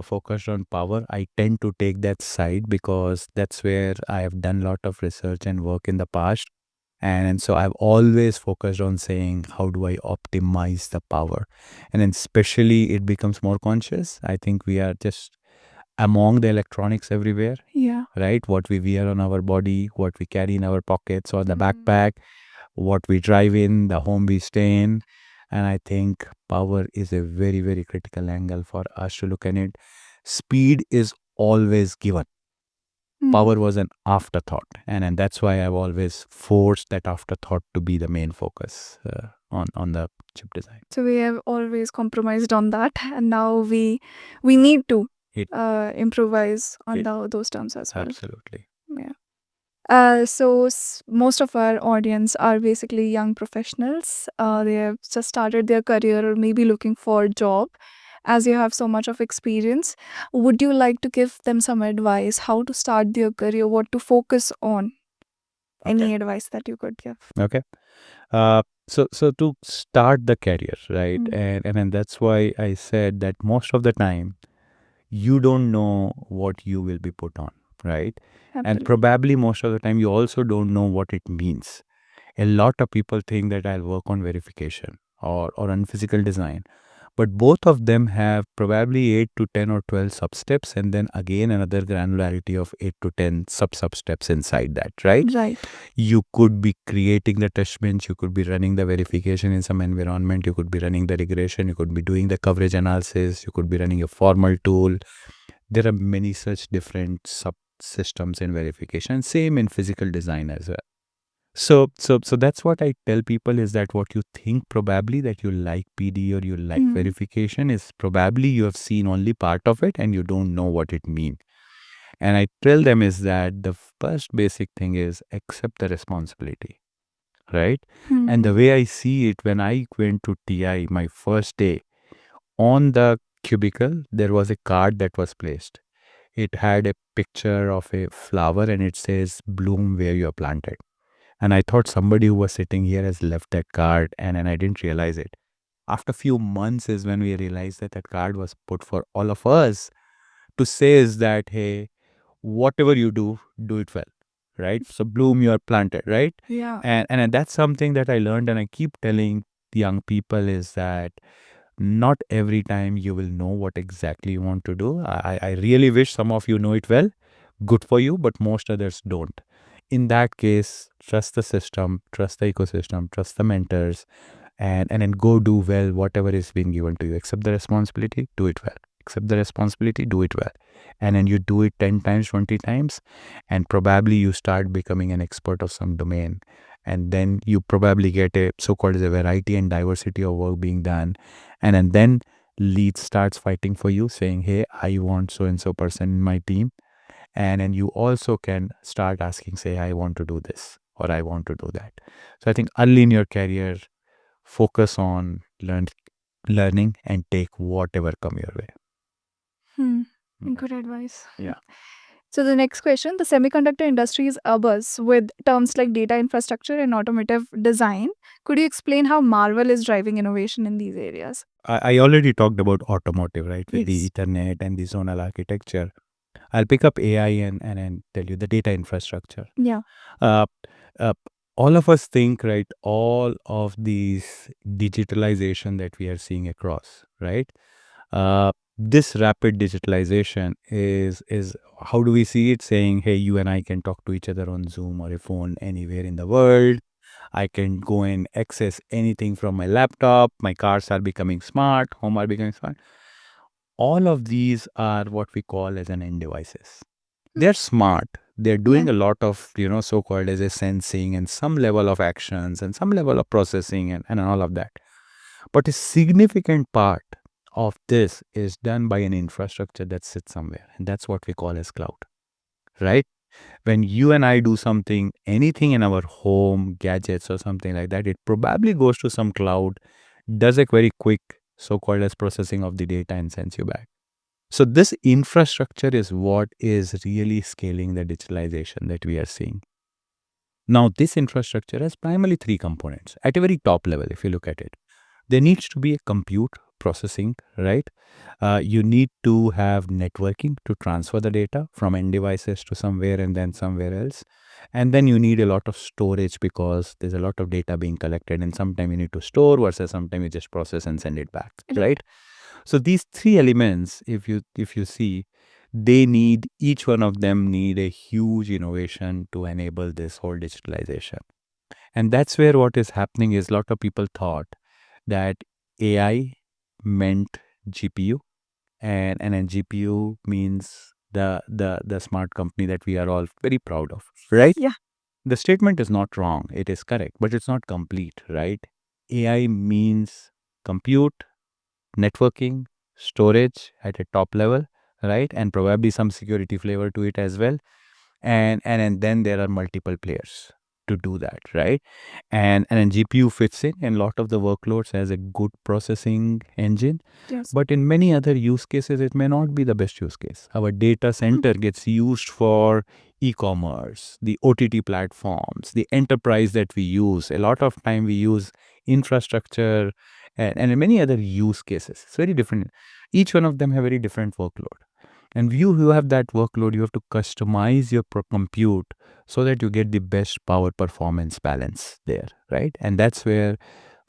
focused on power, I tend to take that side because that's where I have done a lot of research and work in the past. And so I've always focused on saying, how do I optimize the power? And then especially it becomes more conscious. I think we are just among the electronics everywhere, Yeah. right? What we wear on our body, what we carry in our pockets or the backpack, what we drive in, the home we stay in. And I think power is a very, very critical angle for us to look at it. Speed is always given. Power was an afterthought. And that's why I've always forced that afterthought to be the main focus on the chip design. So we have always compromised on that, and now we need to improvise on those terms as well. Absolutely. Yeah. So most of our audience are basically young professionals. They have just started their career or maybe looking for a job. As you have so much of experience, would you like to give them some advice how to start their career, what to focus on? Any advice that you could give? Okay. So to start the career, right? And that's why I said that most of the time you don't know what you will be put on, right? And probably most of the time you also don't know what it means. A lot of people think that I'll work on verification or on physical design. But both of them have probably 8 to 10 or 12 substeps, and then again another granularity of 8 to 10 substeps inside that, right? Right. You could be creating the test bench, you could be running the verification in some environment, you could be running the regression, you could be doing the coverage analysis, you could be running a formal tool. There are many such different subsystems in verification, same in physical design as well. So that's what I tell people is that what you think probably that you like PD or you like verification is probably you have seen only part of it and you don't know what it means. And I tell them is that the first basic thing is accept the responsibility, right? And the way I see it, when I went to TI my first day, on the cubicle, there was a card that was placed. It had a picture of a flower and it says, bloom where you are planted. And I thought somebody who was sitting here has left that card and I didn't realize it. After a few months is when we realized that that card was put for all of us to say is that, hey, whatever you do it well, right? So bloom, you are planted, right? Yeah. And that's something that I learned and I keep telling the young people is that not every time you will know what exactly you want to do. I really wish some of you know it well, good for you, but most others don't. In that case, trust the system, trust the ecosystem, trust the mentors, and then go do well whatever is being given to you. Accept the responsibility, do it well. accept the responsibility, do it well. And then you do it 10 times, 20 times, and probably you start becoming an expert of some domain. And then you probably get a so-called as a variety and diversity of work being done. And then lead starts fighting for you, saying, hey, I want so-and-so person in my team. And then you also can start asking, say, I want to do this or I want to do that. So I think early in your career, focus on learning and take whatever come your way. Good advice. Yeah. So the next question, the semiconductor industry is abuzz with terms like data infrastructure and automotive design. Could you explain how Marvell is driving innovation in these areas? I already talked about automotive, right? With the Yes. Ethernet and the zonal architecture. I'll pick up AI and tell you the data infrastructure. Yeah. Uh, uh, all of us think, right, all of these digitalization that we are seeing across, right? This rapid digitalization is how do we see it? Saying, hey, you and I can talk to each other on Zoom or a phone anywhere in the world. I can go and access anything from my laptop. My cars are becoming smart. Home are becoming smart. All of these are what we call as an end devices. They're smart. They're doing Yeah. a lot of, so-called as a sensing and some level of actions and some level of processing and all of that. But a significant part of this is done by an infrastructure that sits somewhere. And that's what we call as cloud, right? When you and I do something, anything in our home, gadgets or something like that, it probably goes to some cloud, does a very quick so-called as processing of the data and sends you back. So this infrastructure is what is really scaling the digitalization that we are seeing. Now, this infrastructure has primarily three components at a very top level, if you look at it. There needs to be a compute processing, right? You need to have networking to transfer the data from end devices to somewhere and then somewhere else. And then you need a lot of storage because there's a lot of data being collected and sometimes you need to store versus sometimes you just process and send it back, right? So these three elements, if you see, they need, each one of them need a huge innovation to enable this whole digitalization. And that's where what is happening is a lot of people thought that AI meant GPU and then GPU means the smart company that we are all very proud of, right? Yeah. The statement is not wrong. It is correct, but it's not complete, right? AI means compute, networking, storage at a top level, right? And probably some security flavor to it as well. And then there are multiple players to do that, right? And then GPU fits in a lot of the workloads as a good processing engine. Yes. But in many other use cases, it may not be the best use case. Our data center gets used for e-commerce, the OTT platforms, the enterprise that we use. A lot of time we use infrastructure and in many other use cases. It's very different. Each one of them have very different workload. And you who have that workload, you have to customize your compute so that you get the best power performance balance there, right? And that's where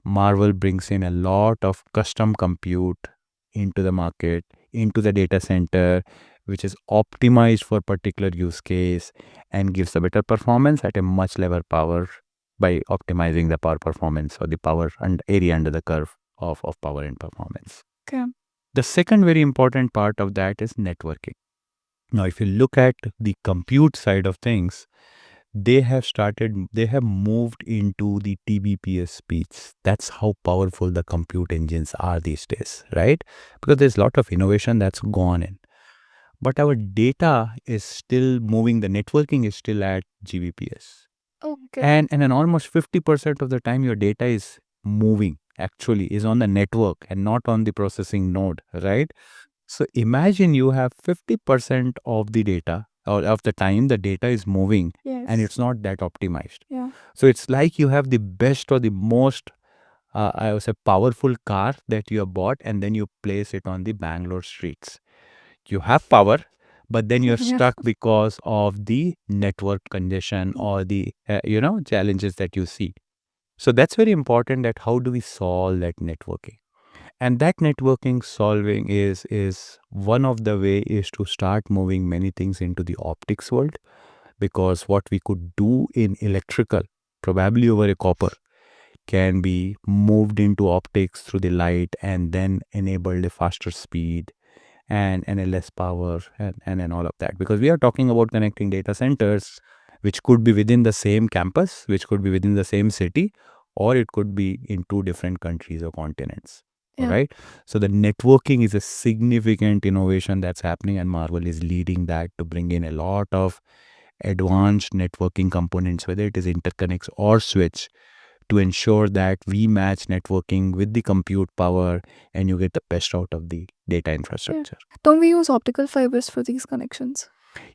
Marvell brings in a lot of custom compute into the market, into the data center, which is optimized for particular use case and gives a better performance at a much lower power by optimizing the power performance or the power and area under the curve of power and performance. Okay. The second very important part of that is networking. Now, if you look at the compute side of things, they have moved into the TBPS speeds. That's how powerful the compute engines are these days, right? Because there's a lot of innovation that's gone in. But our data is still moving, the networking is still at GBPS. Okay. And then almost 50% of the time your data is moving, actually, is on the network and not on the processing node, right? So imagine you have 50% of the data or of the time the data is moving and Yes. it's not that optimized. Yeah. So it's like you have the best or the most, I would say, powerful car that you have bought and then you place it on the Bangalore streets. You have power, but then you're Yeah. stuck because of the network congestion or the, challenges that you see. So that's very important that how do we solve that networking? And that networking solving is one of the way is to start moving many things into the optics world, because what we could do in electrical, probably over a copper, can be moved into optics through the light and then enabled a faster speed and less power and all of that. Because we are talking about connecting data centers, which could be within the same campus, which could be within the same city, or it could be in two different countries or continents. All Yeah. right. So the networking is a significant innovation that's happening, and Marvell is leading that to bring in a lot of advanced networking components, whether it is interconnects or switch, to ensure that we match networking with the compute power and you get the best out of the data infrastructure. Don't we use optical fibers for these connections?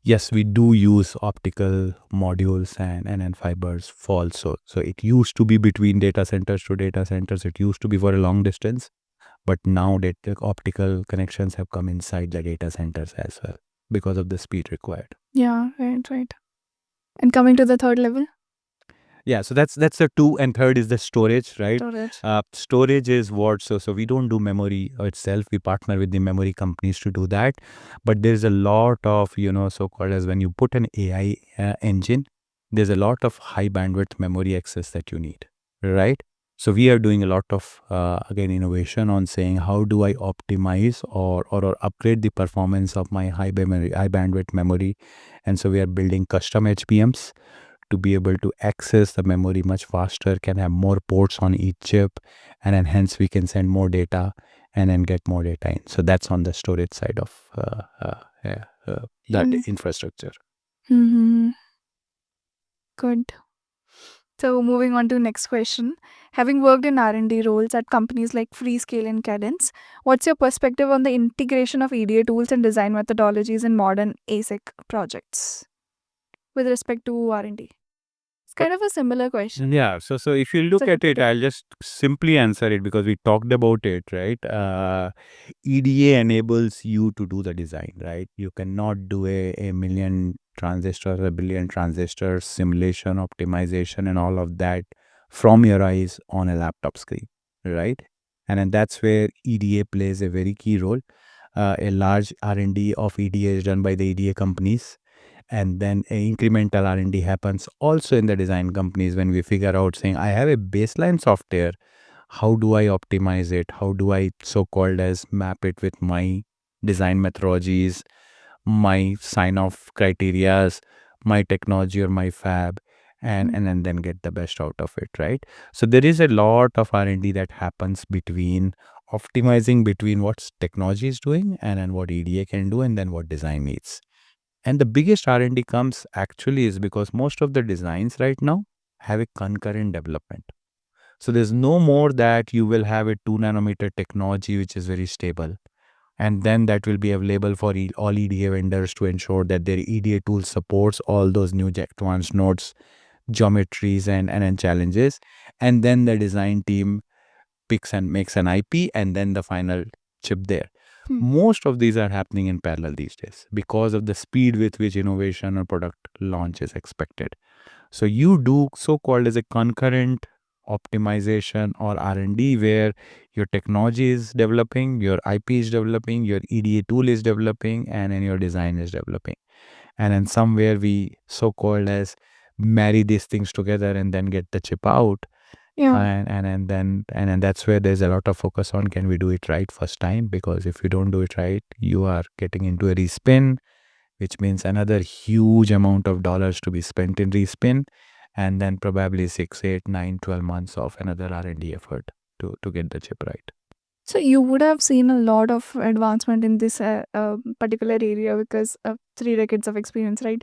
Yes, we do use optical modules and fibers for also. So it used to be between data centers to data centers. It used to be for a long distance, but now the optical connections have come inside the data centers as well because of the speed required. Yeah, right. And coming to the third level? Yeah, so that's the two, and third is the storage, right? Storage. Storage is what, so we don't do memory itself. We partner with the memory companies to do that, but there's a lot of so-called, as when you put an AI engine, there's a lot of high bandwidth memory access that you need, right? So we are doing a lot of again innovation on saying how do I optimize or upgrade the performance of my high bandwidth memory, and so we are building custom HBMs to be able to access the memory much faster, can have more ports on each chip, and then hence we can send more data and then get more data in. So that's on the storage side of that infrastructure. Mm-hmm. Good. So moving on to next question. Having worked in R&D roles at companies like Freescale and Cadence, what's your perspective on the integration of EDA tools and design methodologies in modern ASIC projects with respect to R&D? It's kind of a similar question. Yeah, so if you look at it, I'll just simply answer it because we talked about it, right? EDA enables you to do the design, right? You cannot do a million transistors, a billion transistors, simulation, optimization, and all of that from your eyes on a laptop screen, right? And then that's where EDA plays a very key role. A large R&D of EDA is done by the EDA companies, and then incremental R&D happens also in the design companies when we figure out saying, I have a baseline software, how do I optimize it? How do I so-called as map it with my design methodologies, my sign-off criterias, my technology or my fab, and then get the best out of it, right? So there is a lot of R&D that happens between optimizing between what technology is doing and then what EDA can do and then what design needs. And the biggest R&D comes actually is because most of the designs right now have a concurrent development. So there's no more that you will have a 2 nanometer technology which is very stable, and then that will be available for all EDA vendors to ensure that their EDA tool supports all those new advanced nodes, geometries and challenges, and then the design team picks and makes an IP and then the final chip there. Most of these are happening in parallel these days because of the speed with which innovation or product launch is expected. So you do so-called as a concurrent optimization or R&D where your technology is developing, your IP is developing, your EDA tool is developing, and then your design is developing. And then somewhere we so-called as marry these things together and then get the chip out. Yeah. And then that's where there's a lot of focus on can we do it right first time, because if you don't do it right, you are getting into a respin, which means another huge amount of dollars to be spent in respin, and then probably 6, 8, 9, 12 months of another R&D effort to get the chip right. So you would have seen a lot of advancement in this particular area because of 3 decades of experience, right?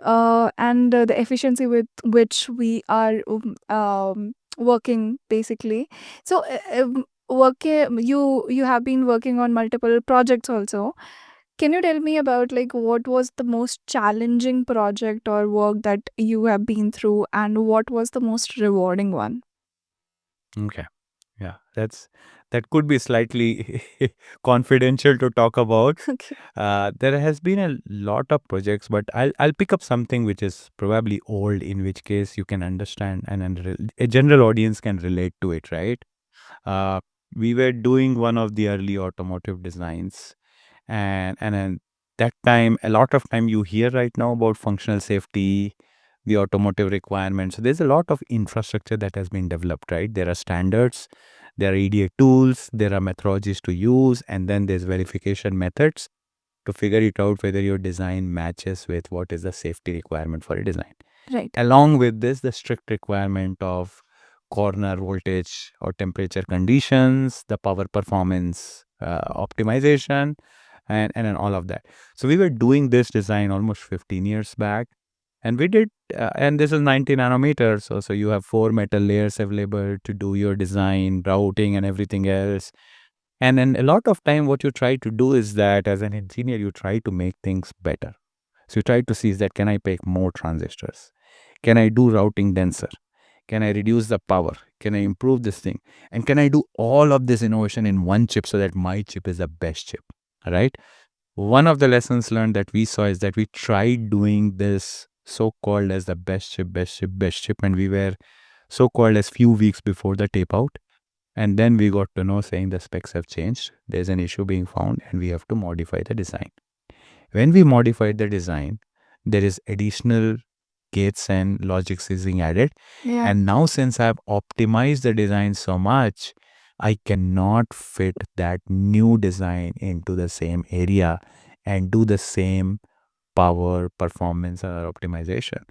And the efficiency with which we are working basically. So you have been working on multiple projects also. Can you tell me about like what was the most challenging project or work that you have been through, and what was the most rewarding one? Okay. Yeah, that could be slightly confidential to talk about. Okay. There has been a lot of projects, but I'll pick up something which is probably old, in which case you can understand and a general audience can relate to it, right? Uh, we were doing one of the early automotive designs, and then that time, a lot of time you hear right now about functional safety, the automotive requirements. So there's a lot of infrastructure that has been developed, right? There are standards, There are EDA tools, there are methodologies to use, and then there's verification methods to figure it out whether your design matches with what is the safety requirement for a design. Right. Along with this, the strict requirement of corner voltage or temperature conditions, the power performance optimization, and all of that. So we were doing this design almost 15 years back. And we did, and this is 90 nanometers. So you have 4 metal layers available to do your design, routing, and everything else. And then a lot of time, what you try to do is that as an engineer, you try to make things better. So you try to see is that can I make more transistors? Can I do routing denser? Can I reduce the power? Can I improve this thing? And can I do all of this innovation in one chip so that my chip is the best chip? Right? One of the lessons learned that we saw is that we tried doing this so-called as the best chip, best chip, best chip, and we were so-called as few weeks before the tape out. And then we got to know saying the specs have changed. There's an issue being found and we have to modify the design. When we modified the design, there is additional gates and logics is being added. Yeah. And now since I've optimized the design so much, I cannot fit that new design into the same area and do the same power, performance, or optimization.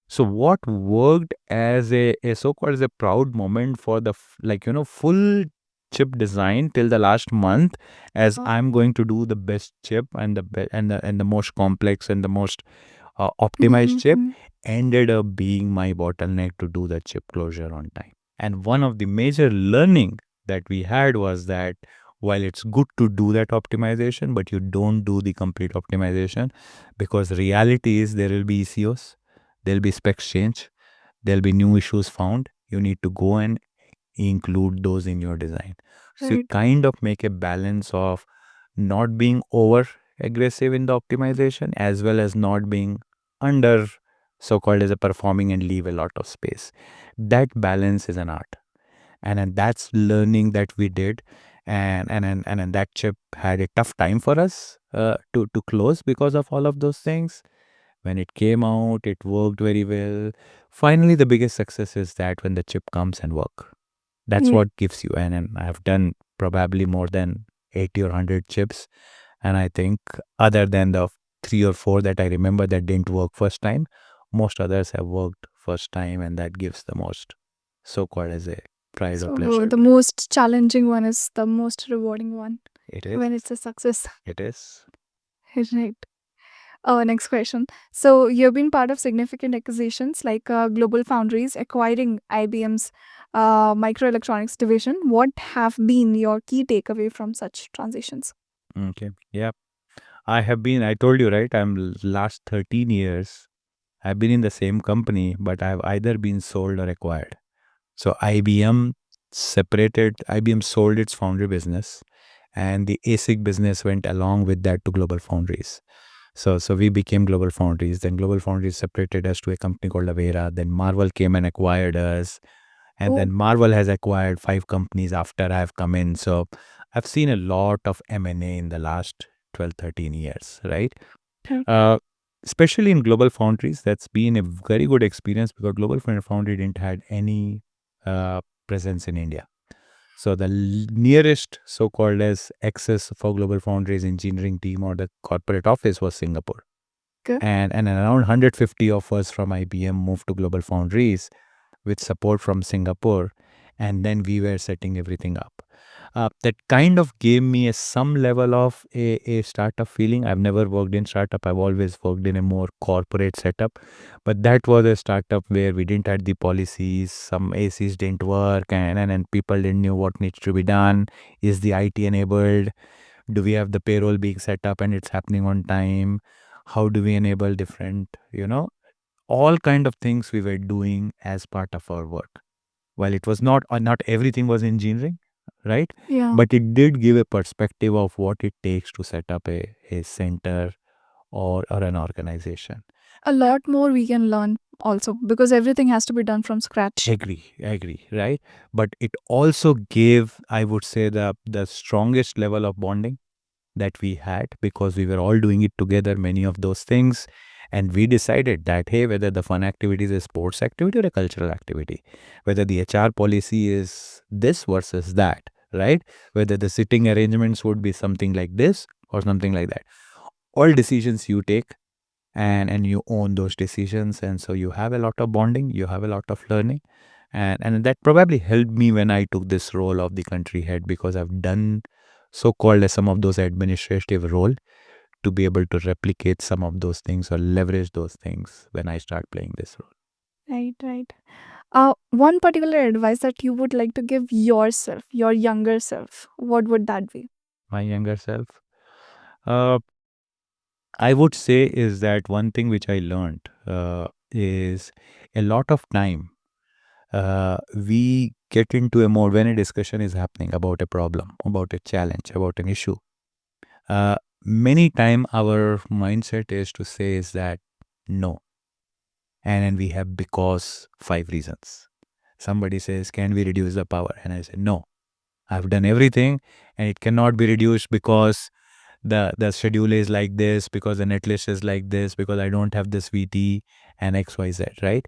So what worked as a so-called as a proud moment for the full chip design till the last month, as I'm going to do the best chip and the most complex and the most optimized chip, ended up being my bottleneck to do the chip closure on time. And one of the major learning that we had was that while it's good to do that optimization, but you don't do the complete optimization, because reality is there will be ECOs, there'll be specs change, there'll be new issues found. You need to go and include those in your design. So you Right. kind of make a balance of not being over aggressive in the optimization as well as not being under so-called as a performing and leave a lot of space. That balance is an art. And that's learning that we did. And that chip had a tough time for us to close because of all of those things. When it came out, it worked very well. Finally, the biggest success is that when the chip comes and work. That's Yeah. what gives you. And I've done probably more than 80 or 100 chips. And I think other than the 3 or 4 that I remember that didn't work first time, most others have worked first time, and that gives the most so-called as a pride or So pleasure. the most challenging one is the most rewarding one It is. when it's a success. It is. Right. Next question. So you've been part of significant acquisitions like GlobalFoundries acquiring IBM's microelectronics division. What have been your key takeaway from such transitions? Okay. Yeah. I told you, right? Last 13 years, I've been in the same company, but I've either been sold or acquired. So IBM sold its foundry business, and the ASIC business went along with that to GlobalFoundries. So we became GlobalFoundries. Then GlobalFoundries separated us to a company called Avera. Then Marvell came and acquired us. And then Marvell has acquired 5 companies after I've come in. So I've seen a lot of M&A in the last 12, 13 years, right? Okay. Especially in GlobalFoundries, that's been a very good experience because GlobalFoundries didn't had any presence in India. So the nearest so-called as access for GlobalFoundries engineering team or the corporate office was Singapore. Okay. And around 150 of us from IBM moved to GlobalFoundries with support from Singapore, and then we were setting everything up. That kind of gave me some level of a startup feeling. I've never worked in startup. I've always worked in a more corporate setup. But that was a startup where we didn't have the policies. Some ACs didn't work and people didn't know what needs to be done. Is the IT enabled? Do we have the payroll being set up and it's happening on time? How do we enable different, all kind of things we were doing as part of our work. While it was not everything was engineering, right? Yeah. But it did give a perspective of what it takes to set up a center or an organization. A lot more we can learn also because everything has to be done from scratch. Agree, right? But it also gave, I would say, the strongest level of bonding that we had because we were all doing it together, many of those things. And we decided that, hey, whether the fun activity is a sports activity or a cultural activity, whether the HR policy is this versus that, right? Whether the sitting arrangements would be something like this or something like that. All decisions you take, and you own those decisions. And so you have a lot of bonding, you have a lot of learning. And that probably helped me when I took this role of the country head, because I've done so-called some of those administrative role to be able to replicate some of those things or leverage those things when I start playing this role. Right, right. One particular advice that you would like to give yourself, your younger self, what would that be? My younger self, uh, I would say is that one thing which I learned is a lot of time we get into a mode when a discussion is happening about a problem, about a challenge, about an issue. Many time our mindset is to say is that no, and then we have because 5 reasons. Somebody says, can we reduce the power? And I say, no, I've done everything and it cannot be reduced because the schedule is like this, because the netlist is like this, because I don't have this VT and XYZ, right?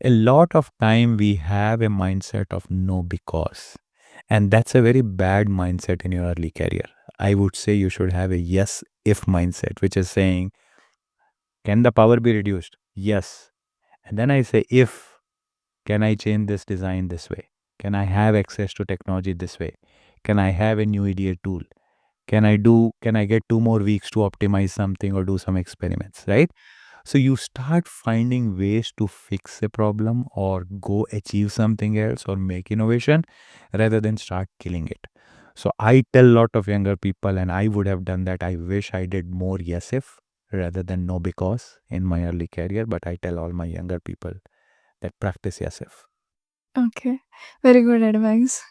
A lot of time we have a mindset of no because. And that's a very bad mindset in your early career. I would say you should have a yes if mindset, which is saying, can the power be reduced? Yes. And then I say, if, can I change this design this way? Can I have access to technology this way? Can I have a new EDA tool? Can I get 2 more weeks to optimize something or do some experiments, right? So you start finding ways to fix a problem or go achieve something else or make innovation rather than start killing it. So I tell a lot of younger people, and I would have done that. I wish I did more yes if rather than no because in my early career, but I tell all my younger people that practice yes if. Okay, very good advice.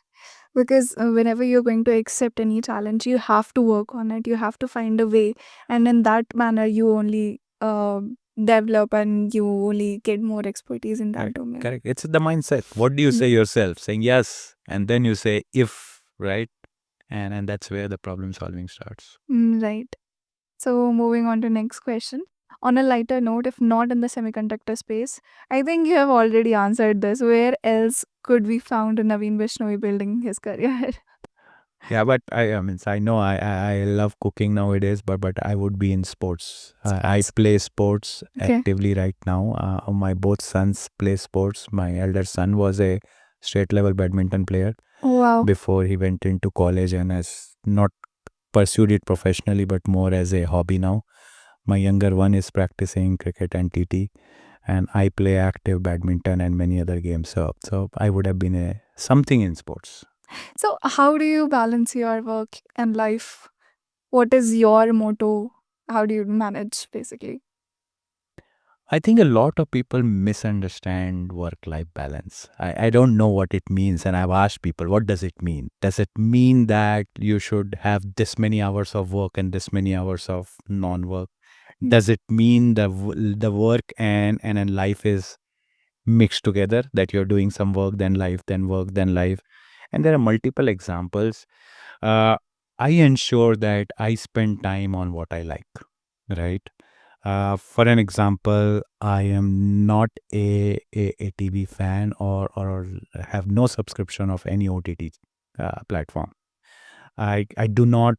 Because whenever you're going to accept any challenge, you have to work on it, you have to find a way, and in that manner you only develop and you only get more expertise in that Correct. domain. Correct. It's the mindset. What do you say yourself? Saying yes, and then you say if, right? And that's where the problem solving starts. Right. So moving on to next question. On a lighter note, if not in the semiconductor space, I think you have already answered this. Where else could we found Naveen Bishnoi building his career? Yeah, but I mean, I know I love cooking nowadays, but I would be in sports. I Sports. play sports Okay. actively right now. My both sons play sports. My elder son was a state level badminton player Oh, wow. before he went into college and has not pursued it professionally, but more as a hobby now. My younger one is practicing cricket and TT, and I play active badminton and many other games. So I would have been a something in sports. So, how do you balance your work and life? What is your motto? How do you manage basically? I think a lot of people misunderstand work-life balance. I don't know what it means, and I've asked people, what does it mean? Does it mean that you should have this many hours of work and this many hours of non-work? Mm. Does it mean the work and then life is mixed together, that you're doing some work, then life, then work, then life? And there are multiple examples. Uh, I ensure that I spend time on what I like, right? For an example, I am not a TV fan or have no subscription of any OTT platform. I do not,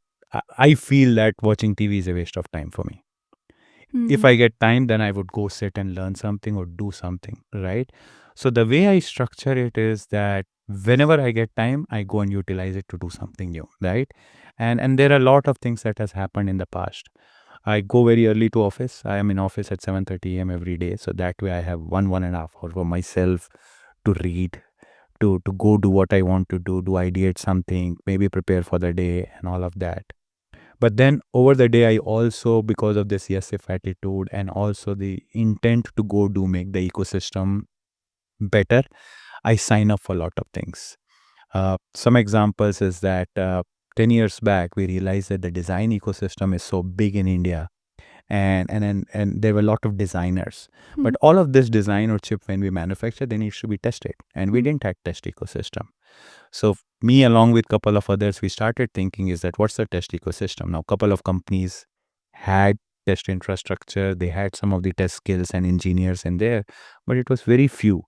I feel that watching TV is a waste of time for me. If Hmm. I get time, then I would go sit and learn something or do something, right? So the way I structure it is that whenever I get time, I go and utilize it to do something new, right? And there are a lot of things that has happened in the past. I go very early to office. I am in office at 7:30 a.m. every day. So that way I have 1.5 hours for myself to read, to go do what I want to do ideate something, maybe prepare for the day and all of that. But then over the day, I also, because of this yes if attitude and also the intent to go do make the ecosystem better, I sign up for a lot of things. Some examples is that 10 years back, we realized that the design ecosystem is so big in India, and there were a lot of designers. Hmm. But all of this design or chip, when we manufacture, they needs to be tested, and we Hmm. didn't have test ecosystem. So me, along with couple of others, we started thinking is that what's the test ecosystem? Now, couple of companies had test infrastructure. They had some of the test skills and engineers in there, but it was very few.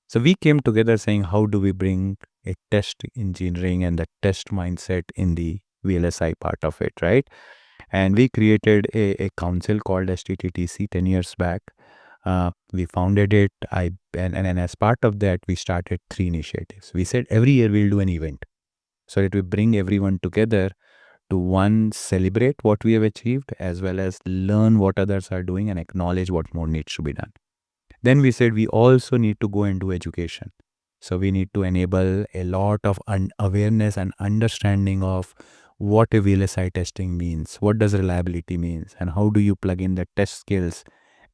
So we came together saying, how do we bring a test engineering and the test mindset in the VLSI part of it, right? And we created a council called STTTC 10 years back. We founded it. And as part of that, we started 3 initiatives. We said every year we'll do an event so that we bring everyone together to one, celebrate what we have achieved, as well as learn what others are doing and acknowledge what more needs to be done. Then we said we also need to go and do education. So we need to enable a lot of awareness and understanding of what a VLSI testing means, what does reliability means, and how do you plug in the test skills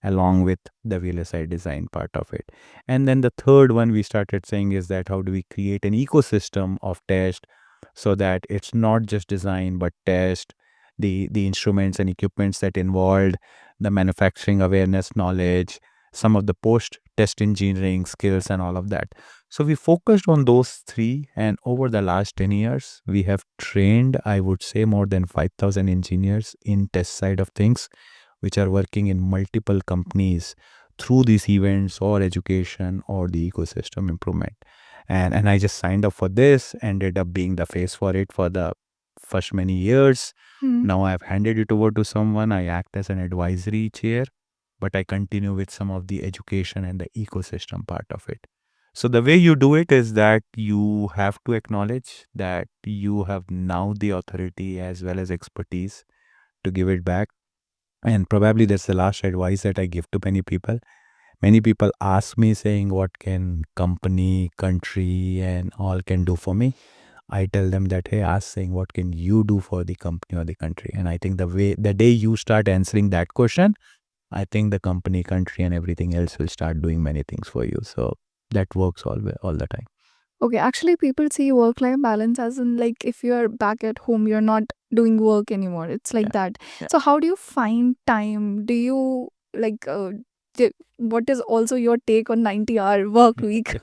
along with the VLSI design part of it. And then the third one we started saying is that how do we create an ecosystem of test so that it's not just design but test, the instruments and equipments that involved, the manufacturing awareness knowledge, some of the post test engineering skills and all of that. So we focused on those three, and over the last 10 years we have trained, I would say, more than 5,000 engineers in test side of things, which are working in multiple companies through these events or education or the ecosystem improvement. And I just signed up for this, ended up being the face for it for the first many years. Now I've handed it over to someone. I act as an advisory chair, but I continue with some of the education and the ecosystem part of it. So the way you do it is that you have to acknowledge that you have now the authority as well as expertise to give it back. And probably that's the last advice that I give to many people. Many people ask me saying, what can company, country, and all can do for me? I tell them that, hey, ask saying, what can you do for the company or the country? And I think the day you start answering that question, I think the company, country, and everything else will start doing many things for you. So that works all the time. Okay, actually, people see work-life balance as in like if you're back at home, you're not doing work anymore. It's like Yeah. that. Yeah. So how do you find time? Do you like what is also your take on 90-hour work week?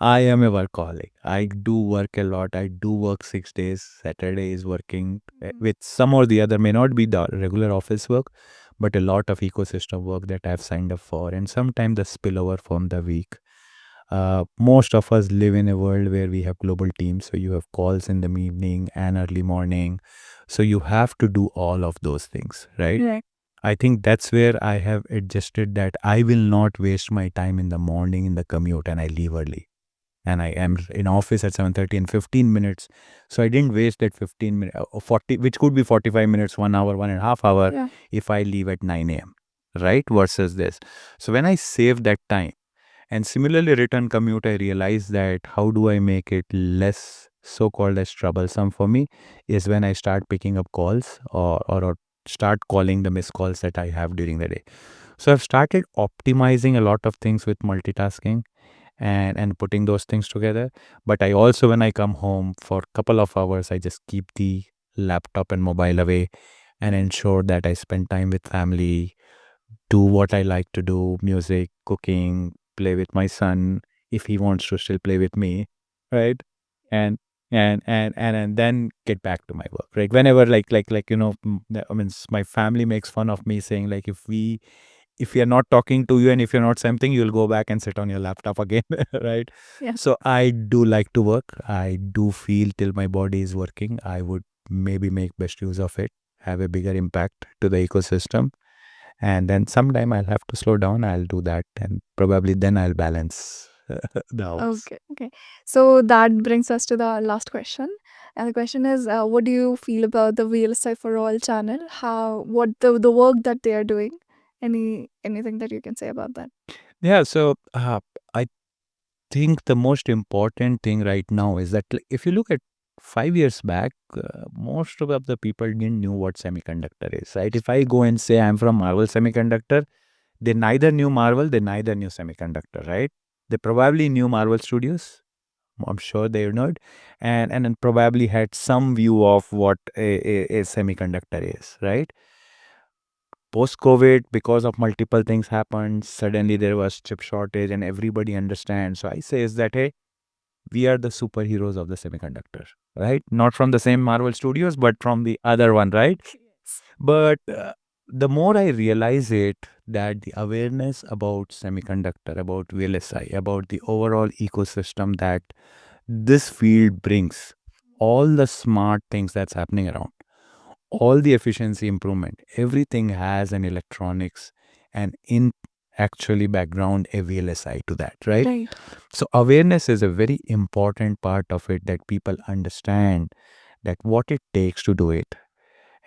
I am a workaholic. I do work a lot. I do work 6 days. Saturday is working with some or the other, may not be the regular office work, but a lot of ecosystem work that I've signed up for, and sometimes the spillover from the week. Most of us live in a world where we have global teams. So you have calls in the evening and early morning. So you have to do all of those things, right? Right. I think that's where I have adjusted that I will not waste my time in the morning in the commute and I leave early. And I am in office at 7:30 in 15 minutes. So I didn't waste that 15 minutes or 40, which could be 45 minutes, 1 hour, 1.5 hours Yeah. if I leave at 9 a.m. Right? Versus this. So when I save that time and similarly return commute, I realize that how do I make it less so-called as troublesome for me is when I start picking up calls or start calling the missed calls that I have during the day. So I've started optimizing a lot of things with multitasking and putting those things together. But I also, when I come home for a couple of hours, I just keep the laptop and mobile away and ensure that I spend time with family, do what I like to do, music, cooking, play with my son if he wants to still play with me, right? And and then get back to my work, right? Whenever I mean, my family makes fun of me saying like if we are not talking to you and if you're not something, you'll go back and sit on your laptop again, right? Yeah. So I do like to work. I do feel till my body is working, I would maybe make best use of it, have a bigger impact to the ecosystem, and then sometime I'll have to slow down. I'll do that, and probably then I'll balance the hours. Okay. Okay. So that brings us to the last question. And the question is, what do you feel about the VLSI for All channel? What the work that they are doing? Anything that you can say about that? Yeah, so I think the most important thing right now is that if you look at 5 years back, most of the people didn't know what semiconductor is, right? If I go and say I'm from Marvell Semiconductor, they neither knew Marvell, they neither knew semiconductor, right? They probably knew Marvel Studios. I'm sure they know it, and then probably had some view of what a semiconductor is, right? Post COVID, because of multiple things happened, suddenly there was chip shortage, and everybody understands. So I say is that hey, we are the superheroes of the semiconductor, right? Not from the same Marvel Studios, but from the other one, right? Yes. But the more I realize it, that the awareness about semiconductor, about VLSI, about the overall ecosystem that this field brings, all the smart things that's happening around, all the efficiency improvement, everything has an electronics and in actually background a VLSI to that, right? Right. So awareness is a very important part of it, that people understand that what it takes to do it,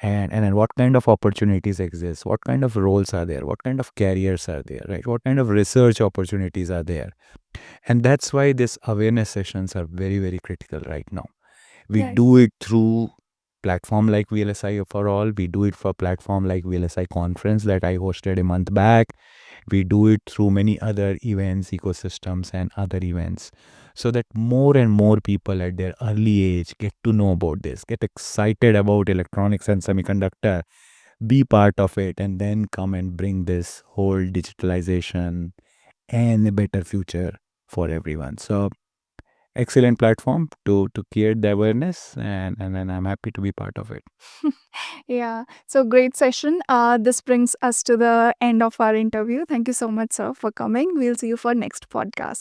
and then what kind of opportunities exist, what kind of roles are there, what kind of careers are there, right? What kind of research opportunities are there. And that's why these awareness sessions are very, very critical right now. We Right. do it through platform like VLSI for all. We do it for platform like VLSI conference that I hosted a month back. We do it through many other events, ecosystems, and other events, so that more and more people at their early age get to know about this, get excited about electronics and semiconductor, be part of it, and then come and bring this whole digitalization and a better future for everyone. So excellent platform to create the awareness, and then I'm happy to be part of it. Yeah. So great session. This brings us to the end of our interview. Thank you so much, sir, for coming. We'll see you for next podcast.